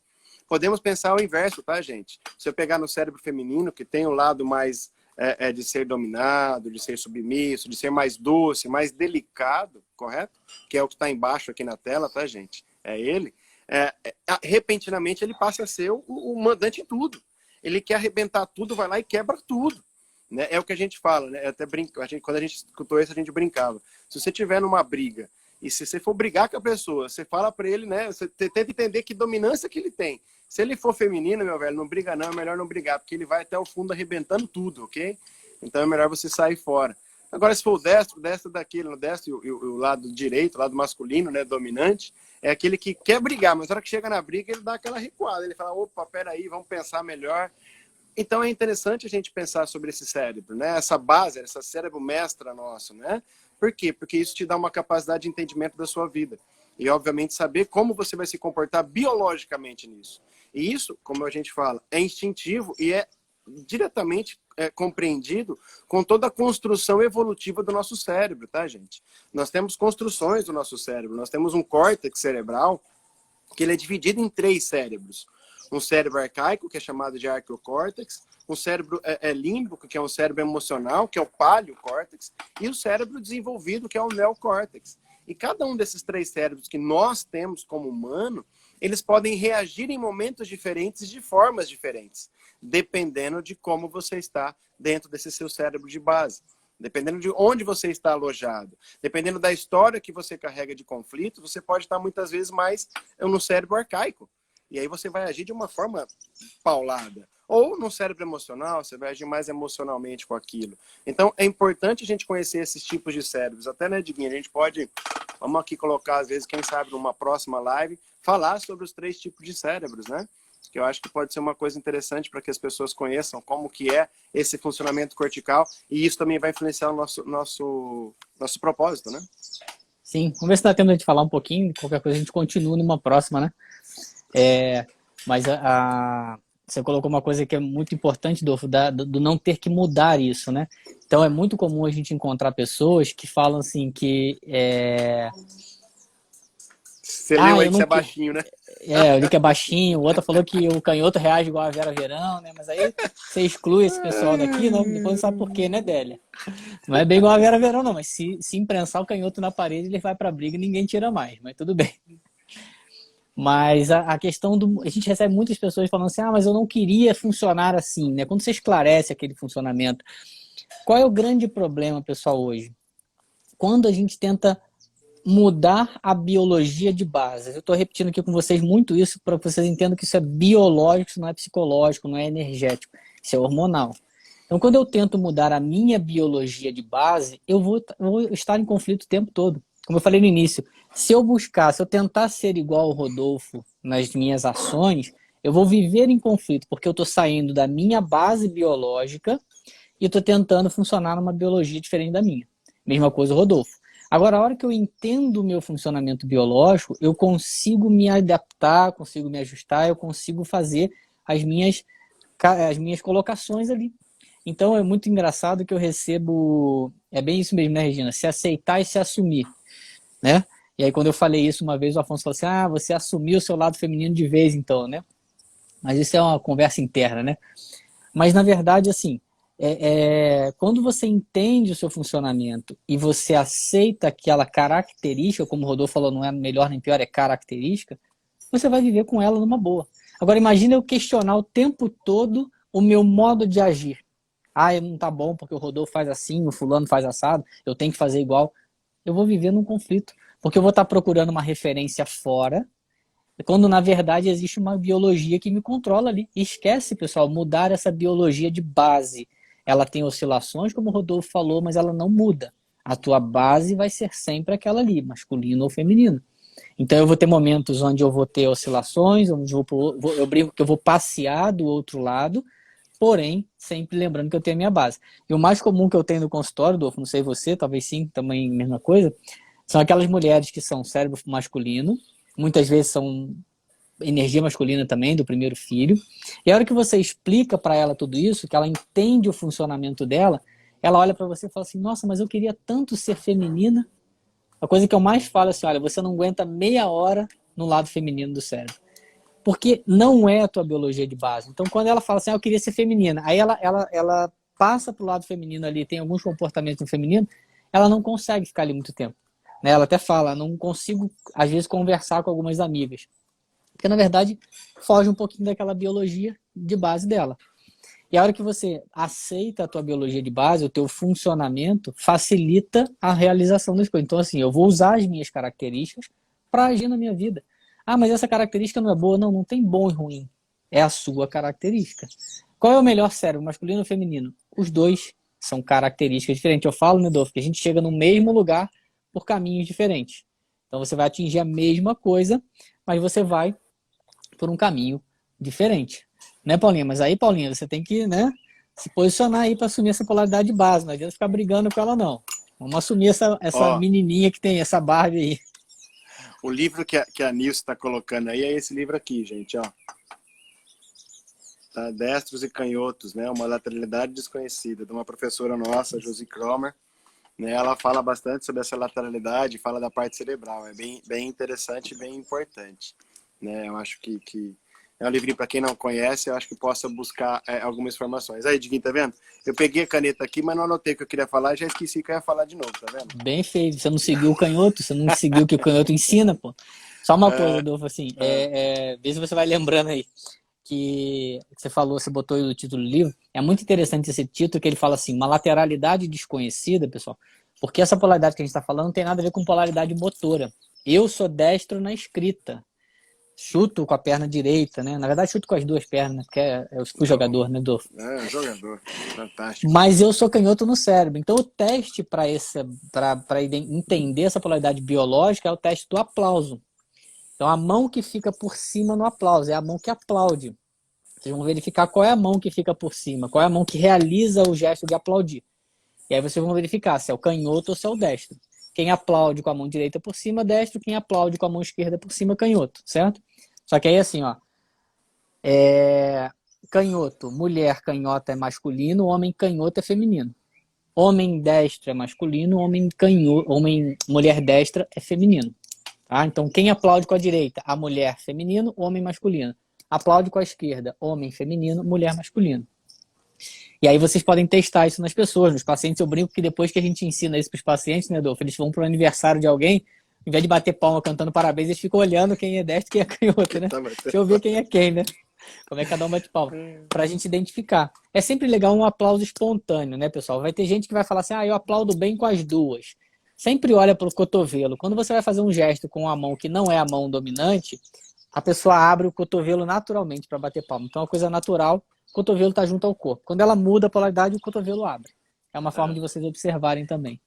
Podemos pensar o inverso, tá, gente? Se eu pegar no cérebro feminino, que tem o lado mais de ser dominado, de ser submisso, de ser mais doce, mais delicado, correto? Que é o que está embaixo aqui na tela, tá, gente? É ele. Repentinamente ele passa a ser o mandante em tudo. Ele quer arrebentar tudo, vai lá e quebra tudo. Né? É o que a gente fala, né? Até quando a gente escutou isso, a gente brincava. Se você estiver numa briga, e se você for brigar com a pessoa, você fala para ele, né? Você tenta entender que dominância que ele tem. Se ele for feminino, meu velho, não briga não, é melhor não brigar, porque ele vai até o fundo arrebentando tudo, ok? Então é melhor você sair fora. Agora, se for o destro daquele, o destro e o lado direito, o lado masculino, né, dominante, é aquele que quer brigar, mas na hora que chega na briga, ele dá aquela recuada. Ele fala, opa, peraí, vamos pensar melhor. Então, é interessante a gente pensar sobre esse cérebro, né? Essa base, esse cérebro mestra nosso, né? Por quê? Porque isso te dá uma capacidade de entendimento da sua vida. E, obviamente, saber como você vai se comportar biologicamente nisso. E isso, como a gente fala, é instintivo e é diretamente compreendido com toda a construção evolutiva do nosso cérebro, tá, gente? Nós temos construções do nosso cérebro. Nós temos um córtex cerebral que ele é dividido em 3 cérebros. Um cérebro arcaico, que é chamado de arqueocórtex, um cérebro límbico, que é um cérebro emocional, que é o paleocórtex, e o cérebro desenvolvido, que é o neocórtex. E cada um desses 3 cérebros que nós temos como humano, eles podem reagir em momentos diferentes e de formas diferentes, dependendo de como você está dentro desse seu cérebro de base, dependendo de onde você está alojado, dependendo da história que você carrega de conflito, você pode estar muitas vezes mais no cérebro arcaico. E aí você vai agir de uma forma paulada. Ou no cérebro emocional, você vai agir mais emocionalmente com aquilo. Então, é importante a gente conhecer esses tipos de cérebros. Até, né, Diguinho, a gente pode, vamos aqui colocar, às vezes, quem sabe, numa próxima live, falar sobre os 3 tipos de cérebros, né? Que eu acho que pode ser uma coisa interessante para que as pessoas conheçam como que é esse funcionamento cortical. E isso também vai influenciar o nosso propósito, né? Sim, vamos ver se dá tempo de a gente falar um pouquinho. Qualquer coisa a gente continua numa próxima, né? Mas você colocou uma coisa que é muito importante, Dolfo, do não ter que mudar isso, né? Então é muito comum a gente encontrar pessoas que falam assim que... Você leu aí que você é baixinho, né? Eu li que é baixinho, o outro falou que o canhoto reage igual a Vera Verão, né? Mas aí você exclui esse pessoal daqui, não, depois não sabe por quê, né, Délia? Não é bem igual a Vera Verão, não, mas se imprensar o canhoto na parede, ele vai pra briga e ninguém tira mais, mas tudo bem. Mas a questão a gente recebe muitas pessoas falando assim, mas eu não queria funcionar assim, né? Quando você esclarece aquele funcionamento, qual é o grande problema, pessoal, hoje? Quando a gente tenta mudar a biologia de base. Eu estou repetindo aqui com vocês muito isso para que vocês entendam que isso é biológico, isso não é psicológico, não é energético, isso é hormonal. Então, quando eu tento mudar a minha biologia de base, eu vou estar em conflito o tempo todo. Como eu falei no início, se eu tentar ser igual ao Rodolfo nas minhas ações, eu vou viver em conflito, porque eu estou saindo da minha base biológica e estou tentando funcionar numa biologia diferente da minha. Mesma coisa o Rodolfo. Agora, a hora que eu entendo o meu funcionamento biológico, eu consigo me adaptar, consigo me ajustar, eu consigo fazer as minhas colocações ali. Então, é muito engraçado que eu recebo... É bem isso mesmo, né, Regina? Se aceitar e se assumir, né? E aí, quando eu falei isso uma vez, o Afonso falou assim, você assumiu o seu lado feminino de vez, então, né? Mas isso é uma conversa interna, né? Mas, na verdade, assim, quando você entende o seu funcionamento e você aceita aquela característica, como o Rodolfo falou, não é melhor nem pior, é característica, você vai viver com ela numa boa. Agora, imagina eu questionar o tempo todo o meu modo de agir. Não tá bom porque o Rodolfo faz assim, o fulano faz assado, eu tenho que fazer igual. Eu vou viver num conflito, porque eu vou estar procurando uma referência fora, quando na verdade existe uma biologia que me controla ali. E esquece, pessoal, mudar essa biologia de base. Ela tem oscilações, como o Rodolfo falou, mas ela não muda. A tua base vai ser sempre aquela ali, masculino ou feminino. Então eu vou ter momentos onde eu vou ter oscilações, onde eu brinco que eu vou passear do outro lado, porém, sempre lembrando que eu tenho a minha base. E o mais comum que eu tenho no consultório, Dolfo, não sei você, talvez sim, também mesma coisa, são aquelas mulheres que são cérebro masculino, muitas vezes são energia masculina também, do primeiro filho, e a hora que você explica para ela tudo isso, que ela entende o funcionamento dela, ela olha para você e fala assim, nossa, mas eu queria tanto ser feminina. A coisa que eu mais falo é assim, olha, você não aguenta meia hora no lado feminino do cérebro. Porque não é a tua biologia de base. Então, quando ela fala assim, eu queria ser feminina, aí ela passa pro lado feminino ali, tem alguns comportamentos no feminino, ela não consegue ficar ali muito tempo. Né? Ela até fala, não consigo, às vezes, conversar com algumas amigas. Porque, na verdade, foge um pouquinho daquela biologia de base dela. E a hora que você aceita a tua biologia de base, o teu funcionamento, facilita a realização das coisas. Então, assim, eu vou usar as minhas características para agir na minha vida. Mas essa característica não é boa. Não tem bom e ruim. É a sua característica. Qual é o melhor cérebro, masculino ou feminino? Os dois. São características diferentes. Eu falo, né, Dolph, que a gente chega no mesmo lugar por caminhos diferentes. Então você vai atingir a mesma coisa, mas você vai por um caminho diferente. Né, Paulinha? Mas aí, Paulinha, você tem que, né, se posicionar aí para assumir essa polaridade base. Não adianta ficar brigando com ela, não. Vamos assumir essa Ó, menininha que tem, essa Barbie aí. o livro que a Nilce está colocando aí é esse livro aqui, gente, ó. Tá? Destros e Canhotos, né? Uma lateralidade desconhecida, de uma professora nossa, Josie Cromer. Né? Ela fala bastante sobre essa lateralidade, fala da parte cerebral. É bem interessante e bem importante. Né? Eu acho que é um livrinho para quem não conhece, eu acho que possa buscar algumas informações. Aí, Diguinho, tá vendo? Eu peguei a caneta aqui, mas não anotei o que eu queria falar e já esqueci que eu ia falar de novo, tá vendo? Bem feito. Você não seguiu o canhoto, você não seguiu o que o canhoto ensina, pô. Só uma coisa, Adolfo, assim, vê se você vai lembrando aí, que você falou, você botou aí o título do livro, é muito interessante esse título, que ele fala assim, uma lateralidade desconhecida, pessoal, porque essa polaridade que a gente está falando não tem nada a ver com polaridade motora. Eu sou destro na escrita, chuto com a perna direita, né? Na verdade, chuto com as duas pernas, porque é o jogador, né, Adolfo? É, jogador. Fantástico. Mas eu sou canhoto no cérebro. Então, o teste para entender essa polaridade biológica é o teste do aplauso. Então, a mão que fica por cima no aplauso é a mão que aplaude. Vocês vão verificar qual é a mão que fica por cima, qual é a mão que realiza o gesto de aplaudir. E aí vocês vão verificar se é o canhoto ou se é o destro. Quem aplaude com a mão direita por cima, destro. Quem aplaude com a mão esquerda por cima, canhoto, certo? Só que aí assim, ó, canhoto, mulher canhota é masculino, homem canhoto é feminino. Homem destro é masculino, mulher destra é feminino. Tá? Então, quem aplaude com a direita? A mulher feminino, homem masculino. Aplaude com a esquerda, homem feminino, mulher masculino. E aí vocês podem testar isso nas pessoas, nos pacientes. Eu brinco que depois que a gente ensina isso para os pacientes, né, Adolfo, eles vão para o aniversário de alguém, ao invés de bater palma cantando parabéns, eles ficam olhando quem é destro e quem é canhoto, né? Deixa eu ver quem é quem, né? Como é que cada um bate palma? Para a gente identificar. É sempre legal um aplauso espontâneo, né, pessoal? Vai ter gente que vai falar assim, eu aplaudo bem com as duas. Sempre olha para o cotovelo. Quando você vai fazer um gesto com a mão que não é a mão dominante, a pessoa abre o cotovelo naturalmente para bater palma. Então é uma coisa natural, o cotovelo está junto ao corpo. Quando ela muda a polaridade, o cotovelo abre. É uma forma de vocês observarem também.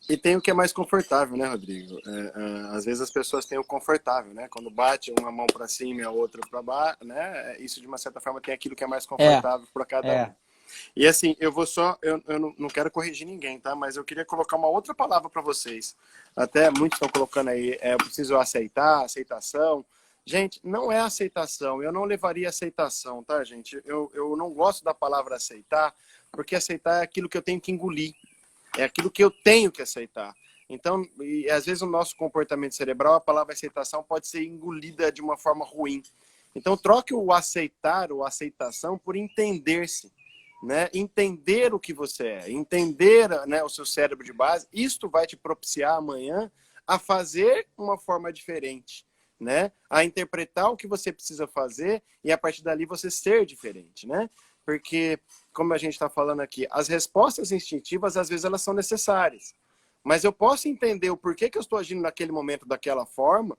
E tem o que é mais confortável, né, Rodrigo? Às vezes as pessoas têm o confortável, né? Quando bate uma mão para cima e a outra para baixo, né? Isso de uma certa forma tem aquilo que é mais confortável para cada um. E assim, eu não quero corrigir ninguém, tá? Mas eu queria colocar uma outra palavra para vocês. Até muitos estão colocando aí, eu preciso aceitar, aceitação. Gente, não é aceitação, eu não levaria aceitação, tá, gente? Eu não gosto da palavra aceitar, porque aceitar é aquilo que eu tenho que engolir. É aquilo que eu tenho que aceitar. Então, e às vezes o nosso comportamento cerebral, a palavra aceitação pode ser engolida de uma forma ruim. Então, troque o aceitar ou aceitação por entender-se. Né? Entender o que você é, entender, né, o seu cérebro de base. Isto vai te propiciar amanhã a fazer uma forma diferente. Né? A interpretar o que você precisa fazer e a partir dali você ser diferente. Né? Porque, como a gente está falando aqui, as respostas instintivas, às vezes, elas são necessárias. Mas eu posso entender o porquê que eu estou agindo naquele momento daquela forma,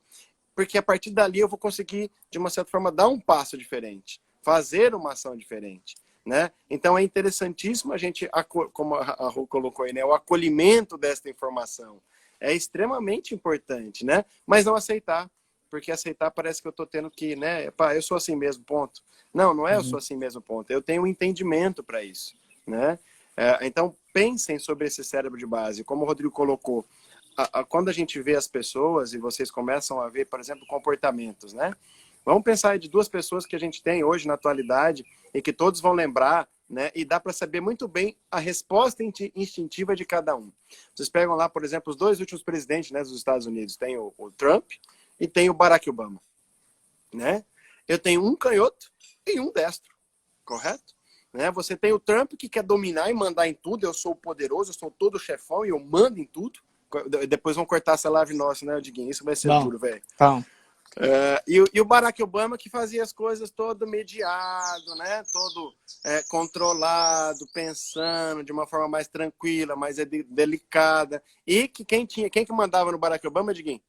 porque a partir dali eu vou conseguir, de uma certa forma, dar um passo diferente, fazer uma ação diferente. Né? Então é interessantíssimo a gente, como a Rô colocou aí, né, o acolhimento desta informação. É extremamente importante, né? Mas não aceitar. Porque aceitar parece que eu estou tendo que, né? Pá, eu sou assim mesmo, ponto. Não é eu sou assim mesmo, ponto. Eu tenho um entendimento para isso, né? Então, pensem sobre esse cérebro de base. Como o Rodrigo colocou, quando a gente vê as pessoas e vocês começam a ver, por exemplo, comportamentos, né? Vamos pensar aí de duas pessoas que a gente tem hoje na atualidade e que todos vão lembrar, né? E dá para saber muito bem a resposta instintiva de cada um. Vocês pegam lá, por exemplo, os dois últimos presidentes, né, dos Estados Unidos. Tem o Trump e tem o Barack Obama, né? Eu tenho um canhoto e um destro, correto? Né? Você tem o Trump que quer dominar e mandar em tudo, eu sou poderoso, eu sou todo chefão e eu mando em tudo. Depois vão cortar essa live nossa, né, Diguinho? Isso vai ser duro, velho. E o Barack Obama que fazia as coisas todo mediado, né? Todo controlado, pensando de uma forma mais tranquila, mais delicada. E que quem que mandava no Barack Obama, Diguinho?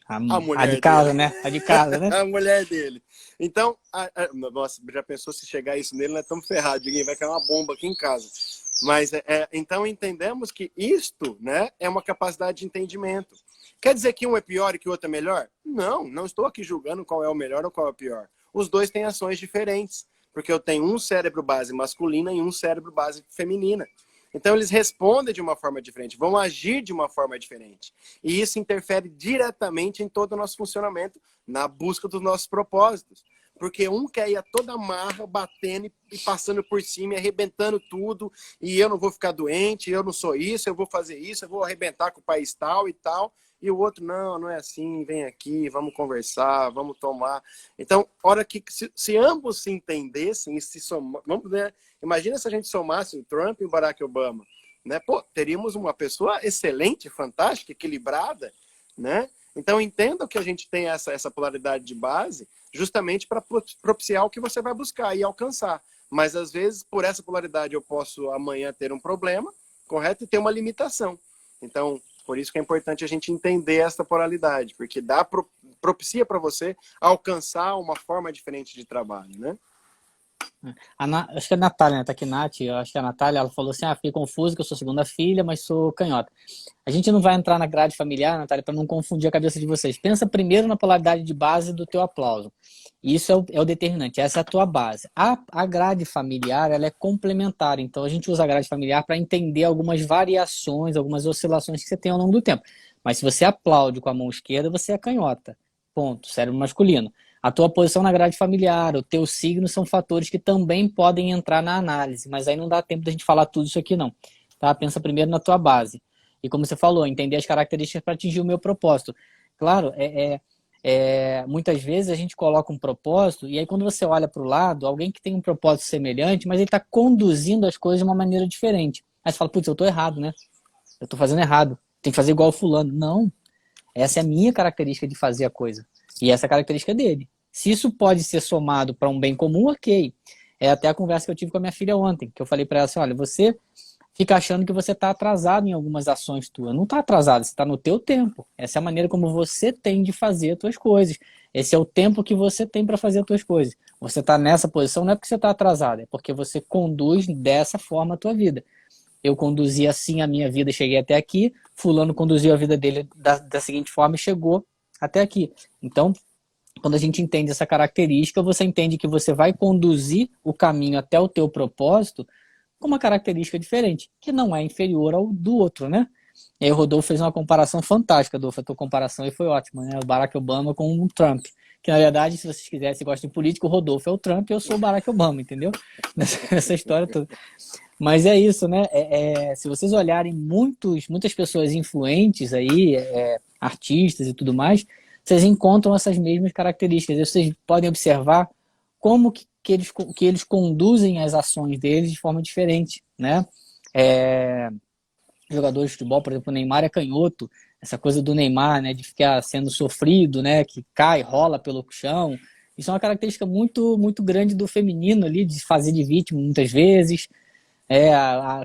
A mulher de casa, dele. Né? A de casa, né? A mulher dele. Então, nossa, já pensou se chegar isso nele, nós estamos ferrados, Diguinho, vai cair uma bomba aqui em casa. Mas, então, entendemos que isto, né, é uma capacidade de entendimento. Quer dizer que um é pior e que o outro é melhor? Não, não estou aqui julgando qual é o melhor ou qual é o pior. Os dois têm ações diferentes, porque eu tenho um cérebro base masculina e um cérebro base feminina. Então, eles respondem de uma forma diferente, vão agir de uma forma diferente. E isso interfere diretamente em todo o nosso funcionamento, na busca dos nossos propósitos. Porque um quer ir a toda marra, batendo e passando por cima, e arrebentando tudo, e eu não vou ficar doente, eu não sou isso, eu vou fazer isso, eu vou arrebentar com o país tal e tal. E o outro, não, não é assim, vem aqui, vamos conversar, vamos tomar. Então, hora que se ambos se entendessem e se somar, vamos, né? Imagina se a gente somasse o Trump e o Barack Obama, né? Pô, teríamos uma pessoa excelente, fantástica, equilibrada, né? Então, entenda que a gente tem essa polaridade de base justamente para propiciar o que você vai buscar e alcançar. Mas, às vezes, por essa polaridade, eu posso amanhã ter um problema, correto? E ter uma limitação. Então, por isso que é importante a gente entender essa polaridade, porque propicia para você alcançar uma forma diferente de trabalho, né? Acho que é a Natália, né? Tá aqui, Nath. Eu acho que a Natália, ela falou assim, fiquei confusa que eu sou segunda filha, mas sou canhota. A gente não vai entrar na grade familiar, Natália, para não confundir a cabeça de vocês. Pensa primeiro na polaridade de base do teu aplauso. Isso é o determinante, essa é a tua base. A grade familiar, ela é complementar. Então, a gente usa a grade familiar para entender algumas variações, algumas oscilações que você tem ao longo do tempo. Mas se você aplaude com a mão esquerda, você é canhota. Ponto. Cérebro masculino. A tua posição na grade familiar, o teu signo são fatores que também podem entrar na análise, mas aí não dá tempo da gente falar tudo isso aqui não. Tá? Pensa primeiro na tua base. E como você falou, entender as características para atingir o meu propósito. Claro, muitas vezes a gente coloca um propósito e aí quando você olha para o lado, alguém que tem um propósito semelhante, mas ele está conduzindo as coisas de uma maneira diferente. Aí você fala, putz, eu estou errado, né? Eu estou fazendo errado. Tem que fazer igual o fulano. Não. Essa é a minha característica de fazer a coisa. E essa é a característica dele. Se isso pode ser somado para um bem comum, ok. É até a conversa que eu tive com a minha filha ontem, que eu falei para ela assim, olha, você fica achando que você está atrasado em algumas ações tuas. Não está atrasado, você está no teu tempo. Essa é a maneira como você tem de fazer as tuas coisas. Esse é o tempo que você tem para fazer as tuas coisas. Você está nessa posição não é porque você está atrasado, é porque você conduz dessa forma a tua vida. Eu conduzi assim a minha vida e cheguei até aqui, fulano conduziu a vida dele da seguinte forma e chegou até aqui. Então, quando a gente entende essa característica, você entende que você vai conduzir o caminho até o teu propósito com uma característica diferente, que não é inferior ao do outro, né? E aí o Rodolfo fez uma comparação fantástica, Rodolfo, a tua comparação aí foi ótima, né? O Barack Obama com o Trump. Que, na verdade, se vocês quiserem, se gostam de político, o Rodolfo é o Trump e eu sou o Barack Obama, entendeu? Nessa história toda. Mas é isso, né? Se vocês olharem muitas pessoas influentes aí, artistas e tudo mais, vocês encontram essas mesmas características. E vocês podem observar como que eles conduzem as ações deles de forma diferente, né? Jogadores de futebol, por exemplo, o Neymar é canhoto, essa coisa do Neymar, né, de ficar sendo sofrido, né, que cai, rola pelo chão. Isso é uma característica muito, muito grande do feminino ali, de fazer de vítima muitas vezes.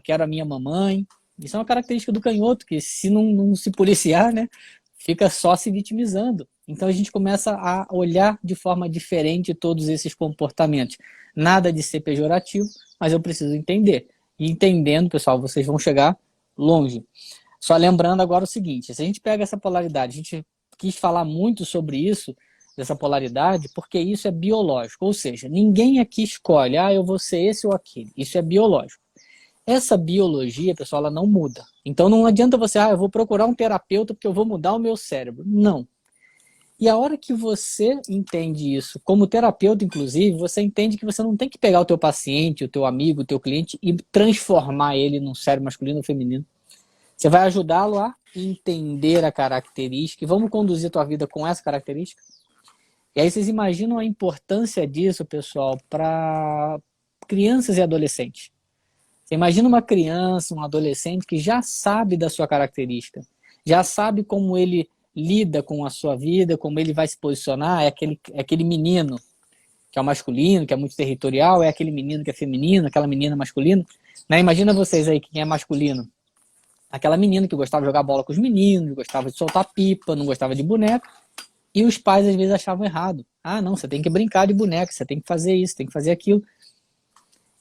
Quero a minha mamãe. Isso é uma característica do canhoto, que se não se policiar, né, fica só se vitimizando. Então a gente começa a olhar de forma diferente todos esses comportamentos. Nada de ser pejorativo, mas eu preciso entender. E entendendo, pessoal, vocês vão chegar longe. Só lembrando agora o seguinte, se a gente pega essa polaridade, a gente quis falar muito sobre isso, dessa polaridade, porque isso é biológico. Ou seja, ninguém aqui escolhe, eu vou ser esse ou aquele. Isso é biológico. Essa biologia, pessoal, ela não muda. Então não adianta você, eu vou procurar um terapeuta porque eu vou mudar o meu cérebro. Não. E a hora que você entende isso, como terapeuta, inclusive, você entende que você não tem que pegar o teu paciente, o teu amigo, o teu cliente e transformar ele num cérebro masculino ou feminino. Você vai ajudá-lo a entender a característica e vamos conduzir a tua vida com essa característica. E aí vocês imaginam a importância disso, pessoal, para crianças e adolescentes. Você imagina uma criança, um adolescente que já sabe da sua característica, já sabe como ele lida com a sua vida, como ele vai se posicionar, é aquele menino que é o masculino, que é muito territorial, é aquele menino que é feminino, aquela menina masculina. Né? Imagina vocês aí quem é masculino. Aquela menina que gostava de jogar bola com os meninos, gostava de soltar pipa, não gostava de boneca, e os pais às vezes achavam errado. Não, você tem que brincar de boneca, você tem que fazer isso, tem que fazer aquilo.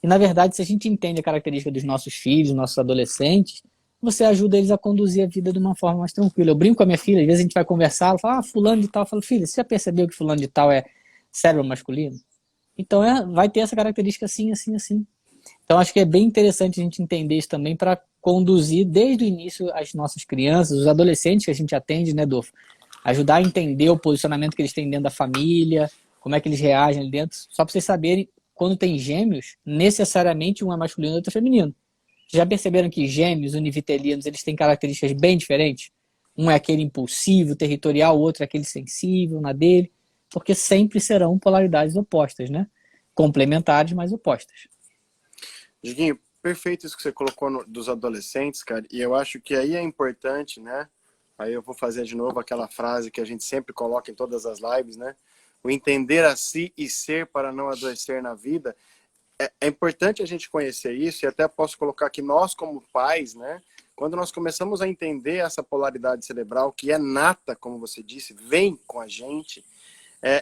E, na verdade, se a gente entende a característica dos nossos filhos, nossos adolescentes, você ajuda eles a conduzir a vida de uma forma mais tranquila. Eu brinco com a minha filha, às vezes a gente vai conversar, ela fala, fulano de tal. Eu falo, filha, você já percebeu que fulano de tal é cérebro masculino? Então, vai ter essa característica assim, assim, assim. Então, acho que é bem interessante a gente entender isso também para conduzir desde o início as nossas crianças, os adolescentes que a gente atende, né, Dolfo? Ajudar a entender o posicionamento que eles têm dentro da família, como é que eles reagem ali dentro, só para vocês saberem, quando tem gêmeos, necessariamente um é masculino e outro é feminino. Já perceberam que gêmeos univitelinos, eles têm características bem diferentes? Um é aquele impulsivo, territorial, o outro é aquele sensível, na dele, porque sempre serão polaridades opostas, né? Complementares, mas opostas. Diguinho, perfeito isso que você colocou dos adolescentes, cara, e eu acho que aí é importante, né? Aí eu vou fazer de novo aquela frase que a gente sempre coloca em todas as lives, né? O entender a si e ser para não adoecer na vida. É importante a gente conhecer isso, e até posso colocar que nós, como pais, né? Quando nós começamos a entender essa polaridade cerebral, que é nata, como você disse, vem com a gente,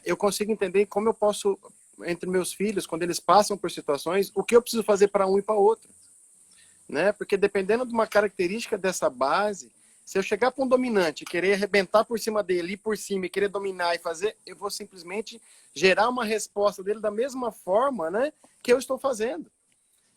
eu consigo entender como eu posso, entre meus filhos, quando eles passam por situações, o que eu preciso fazer para um e para outro. Né? Porque dependendo de uma característica dessa base, se eu chegar para um dominante e querer arrebentar por cima dele, ir por cima e querer dominar e fazer, eu vou simplesmente gerar uma resposta dele da mesma forma, né, que eu estou fazendo.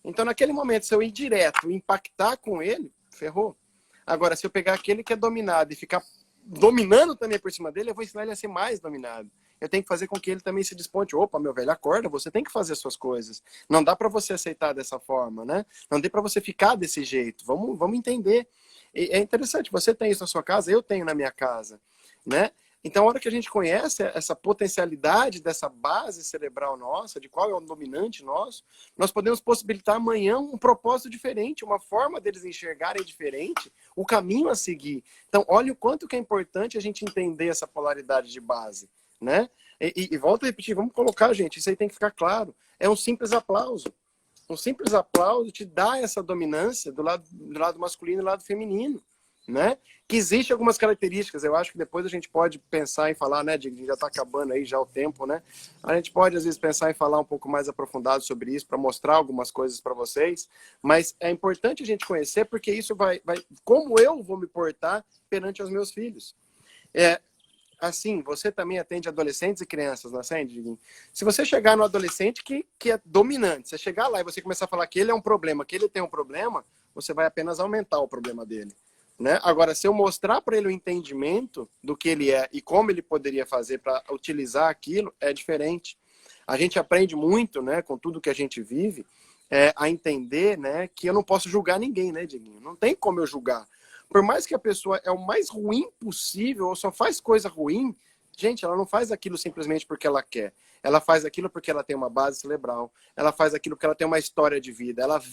Então, naquele momento, se eu ir direto e impactar com ele, ferrou. Agora, se eu pegar aquele que é dominado e ficar dominando também por cima dele, eu vou ensinar ele a ser mais dominado. Eu tenho que fazer com que ele também se desponte. Opa, meu velho, acorda, você tem que fazer as suas coisas. Não dá para você aceitar dessa forma, né? Não dá para você ficar desse jeito. Vamos entender. E é interessante, você tem isso na sua casa, eu tenho na minha casa, né? Então, a hora que a gente conhece essa potencialidade dessa base cerebral nossa, de qual é o dominante nosso, nós podemos possibilitar amanhã um propósito diferente, uma forma deles enxergarem diferente, o caminho a seguir. Então, olha o quanto que é importante a gente entender essa polaridade de base, né? E volto a repetir, vamos colocar, gente, isso aí tem que ficar claro. É um simples aplauso. Um simples aplauso te dá essa dominância do lado masculino e do lado feminino, né? Que existe algumas características, eu acho que depois a gente pode pensar em falar, né, já está acabando aí já o tempo, né? A gente pode às vezes pensar em falar um pouco mais aprofundado sobre isso, para mostrar algumas coisas para vocês, mas é importante a gente conhecer, porque isso vai como eu vou me portar perante os meus filhos. Assim, você também atende adolescentes e crianças, não atende, Diguinho? Se você chegar no adolescente que é dominante, você chegar lá e você começar a falar que ele é um problema, que ele tem um problema, você vai apenas aumentar o problema dele, né? Agora, se eu mostrar para ele o entendimento do que ele é e como ele poderia fazer para utilizar aquilo, é diferente. A gente aprende muito, né, com tudo que a gente vive, a entender, né, que eu não posso julgar ninguém, né, Diguinho? Não tem como eu julgar. Por mais que a pessoa é o mais ruim possível, ou só faz coisa ruim, gente, ela não faz aquilo simplesmente porque ela quer. Ela faz aquilo porque ela tem uma base cerebral. Ela faz aquilo porque ela tem uma história de vida. Ela vê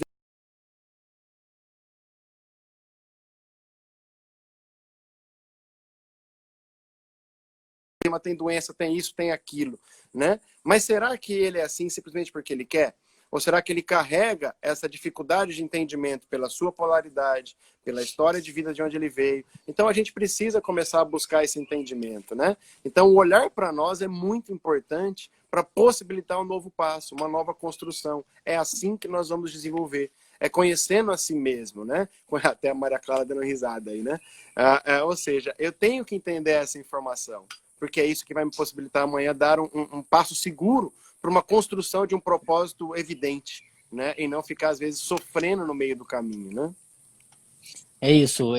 tem doença, tem isso, tem aquilo, né? Mas será que ele é assim simplesmente porque ele quer? Ou será que ele carrega essa dificuldade de entendimento pela sua polaridade, pela história de vida de onde ele veio? Então a gente precisa começar a buscar esse entendimento, né? Então o olhar para nós é muito importante para possibilitar um novo passo, uma nova construção. É assim que nós vamos desenvolver. É conhecendo a si mesmo, né? Até a Maria Clara dando risada aí, né? Ou seja, eu tenho que entender essa informação, porque é isso que vai me possibilitar amanhã dar um passo seguro para uma construção de um propósito evidente, né? E não ficar, às vezes, sofrendo no meio do caminho, né? É isso,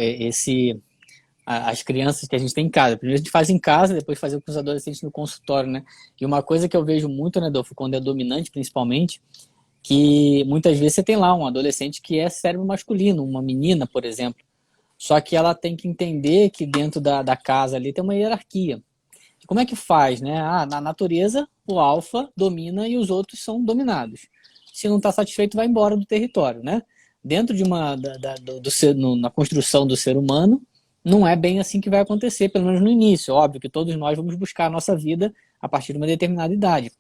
as crianças que a gente tem em casa. Primeiro a gente faz em casa, depois fazer com os adolescentes no consultório, né? E uma coisa que eu vejo muito, né, Adolfo, quando é dominante, principalmente, que muitas vezes você tem lá um adolescente que é cérebro masculino, uma menina, por exemplo. Só que ela tem que entender que dentro da casa ali tem uma hierarquia. Como é que faz, né? Na natureza, o alfa domina e os outros são dominados. Se não está satisfeito, vai embora do território, né? Dentro de na construção do ser humano, não é bem assim que vai acontecer, pelo menos no início. Óbvio que todos nós vamos buscar a nossa vida a partir de uma determinada idade.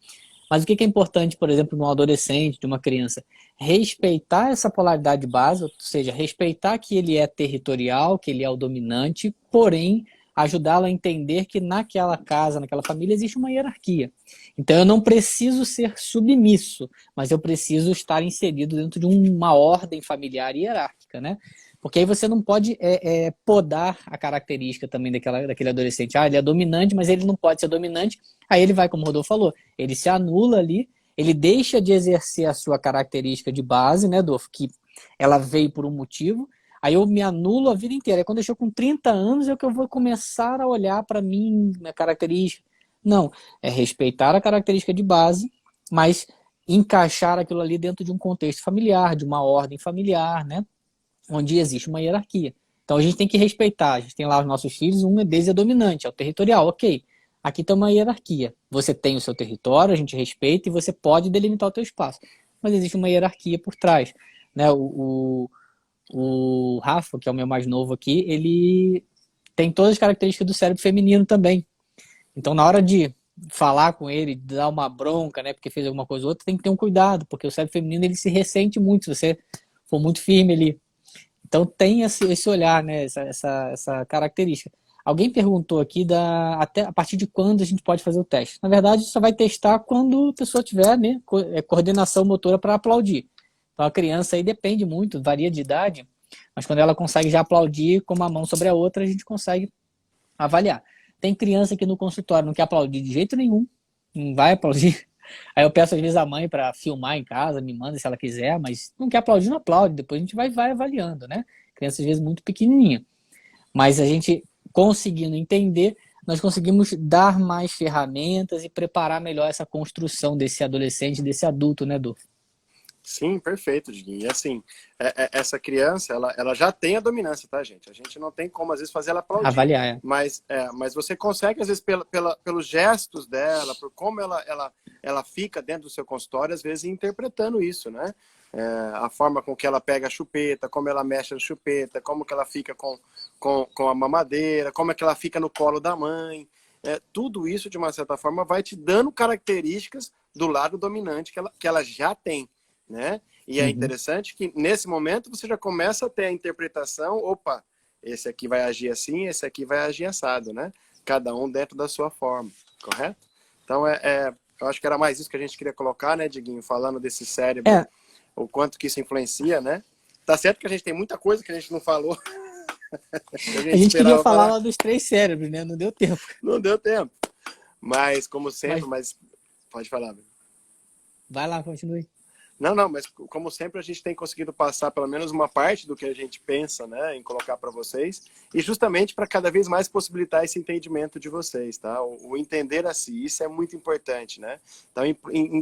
Mas o que é importante, por exemplo, num adolescente, de uma criança? Respeitar essa polaridade base, ou seja, respeitar que ele é territorial, que ele é o dominante, porém ajudá-lo a entender que naquela casa, naquela família, existe uma hierarquia. Então eu não preciso ser submisso, mas eu preciso estar inserido dentro de uma ordem familiar hierárquica, né? Porque aí você não pode podar a característica também daquele adolescente. Ah, ele é dominante, mas ele não pode ser dominante. Aí ele vai, como o Rodolfo falou, ele se anula ali, ele deixa de exercer a sua característica de base, né, Dolfo? Que ela veio por um motivo. Aí eu me anulo a vida inteira. Aí quando eu chego com 30 anos é que eu vou começar a olhar para mim, minha característica. Não, é respeitar a característica de base, mas encaixar aquilo ali dentro de um contexto familiar, de uma ordem familiar, né? Onde existe uma hierarquia. Então a gente tem que respeitar. A gente tem lá os nossos filhos, um deles é dominante, é o territorial. Ok, aqui tem uma hierarquia. Você tem o seu território, a gente respeita e você pode delimitar o teu espaço. Mas existe uma hierarquia por trás. Né? O Rafa, que é o meu mais novo aqui, ele tem todas as características do cérebro feminino também. Então na hora de falar com ele, dar uma bronca, né, porque fez alguma coisa ou outra, tem que ter um cuidado, porque o cérebro feminino ele se ressente muito se você for muito firme ali. Então tem esse olhar, né, essa característica. Alguém perguntou aqui até a partir de quando a gente pode fazer o teste. Na verdade, só vai testar quando a pessoa tiver, né, coordenação motora para aplaudir. Então a criança aí depende muito, varia de idade, mas quando ela consegue já aplaudir com uma mão sobre a outra, a gente consegue avaliar. Tem criança que no consultório não quer aplaudir de jeito nenhum, não vai aplaudir. Aí eu peço às vezes a mãe para filmar em casa, me manda se ela quiser, mas não quer aplaudir, não aplaude. Depois a gente vai avaliando, né? Criança às vezes muito pequenininha. Mas a gente conseguindo entender, nós conseguimos dar mais ferramentas e preparar melhor essa construção desse adolescente, desse adulto, né, Edu? Sim, perfeito, Diguinho. E assim, essa criança, ela já tem a dominância, tá, gente? A gente não tem como, às vezes, fazer ela aplaudir. Avaliar, é. Mas você consegue, às vezes, pelos gestos dela, por como ela fica dentro do seu consultório, às vezes, interpretando isso, né? A forma com que ela pega a chupeta, como ela mexe a chupeta, como que ela fica com a mamadeira, como é que ela fica no colo da mãe. Tudo isso, de uma certa forma, vai te dando características do lado dominante que ela já tem. Né? E é interessante que nesse momento você já começa a ter a interpretação, opa, esse aqui vai agir assim, esse aqui vai agir assado, né? Cada um dentro da sua forma, correto? Então eu acho que era mais isso que a gente queria colocar, né, Diguinho, falando desse cérebro, o quanto que isso influencia, né? Tá certo que a gente tem muita coisa que a gente não falou. A gente queria falar lá dos 3 cérebros, né? Não deu tempo. Não deu tempo. Mas, como sempre, pode falar. Meu. Vai lá, continue. Não, mas como sempre a gente tem conseguido passar pelo menos uma parte do que a gente pensa, né, em colocar para vocês, e justamente para cada vez mais possibilitar esse entendimento de vocês, tá? O entender a si, isso é muito importante, né? Então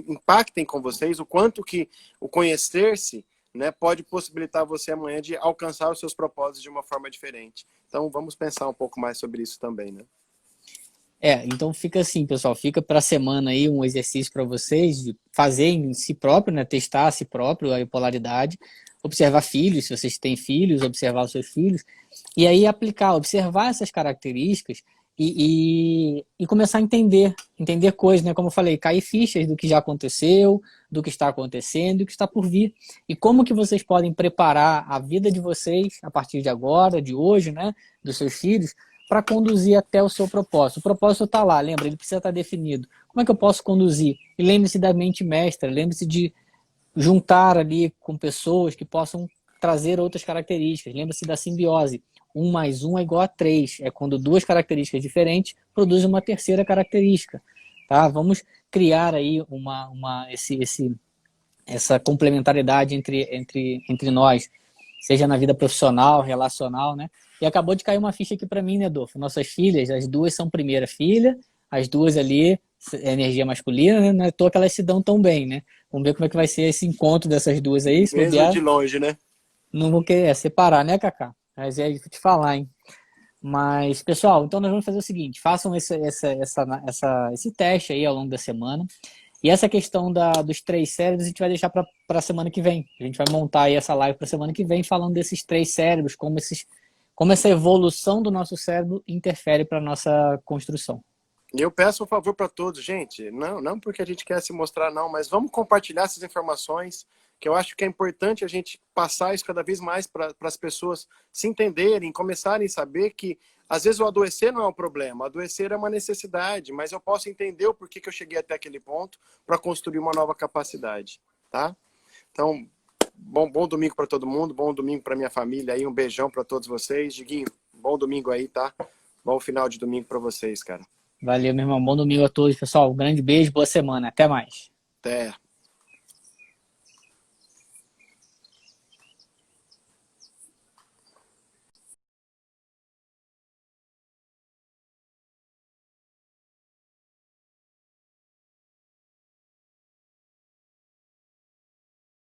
impactem com vocês o quanto que o conhecer-se, né, pode possibilitar você amanhã de alcançar os seus propósitos de uma forma diferente. Então vamos pensar um pouco mais sobre isso também, né? Então fica assim, pessoal, fica para a semana aí um exercício para vocês de fazer em si próprio, né, testar a si próprio a bipolaridade, observar filhos, se vocês têm filhos, observar os seus filhos, e aí aplicar, observar essas características e começar a entender coisas, né, como eu falei, cair fichas do que já aconteceu, do que está acontecendo e do que está por vir, e como que vocês podem preparar a vida de vocês a partir de agora, de hoje, né, dos seus filhos, para conduzir até o seu propósito. O propósito está lá, lembra? Ele precisa estar definido. Como é que eu posso conduzir? E lembre-se da mente mestra, lembre-se de juntar ali com pessoas que possam trazer outras características. Lembre-se da simbiose. 1 mais 1 é igual a 3. É quando 2 características diferentes produzem uma terceira característica. Tá? Vamos criar aí essa complementariedade entre nós, seja na vida profissional, relacional, né? E acabou de cair uma ficha aqui para mim, né, Adolfo? Nossas filhas, as 2 são primeira filha, as 2 ali, energia masculina, né? Não é à toa que elas se dão tão bem, né? Vamos ver como é que vai ser esse encontro dessas 2 aí. Se mesmo de longe, né? Não vou querer separar, né, Cacá? Mas é isso que eu te falar, hein? Mas, pessoal, então nós vamos fazer o seguinte, façam esse teste aí ao longo da semana. E essa questão dos 3 cérebros a gente vai deixar para a semana que vem. A gente vai montar aí essa live para a semana que vem falando desses 3 cérebros, como essa evolução do nosso cérebro interfere para a nossa construção. E eu peço um favor para todos, gente, não porque a gente quer se mostrar, não, mas vamos compartilhar essas informações, que eu acho que é importante a gente passar isso cada vez mais para as pessoas se entenderem, começarem a saber que Às vezes o adoecer não é um problema, o adoecer é uma necessidade, mas eu posso entender o porquê que eu cheguei até aquele ponto para construir uma nova capacidade, tá? Então, bom domingo para todo mundo, bom domingo para minha família aí, um beijão para todos vocês. Diguinho, bom domingo aí, tá? Bom final de domingo para vocês, cara. Valeu, meu irmão. Bom domingo a todos, pessoal. Um grande beijo, boa semana. Até mais. Até.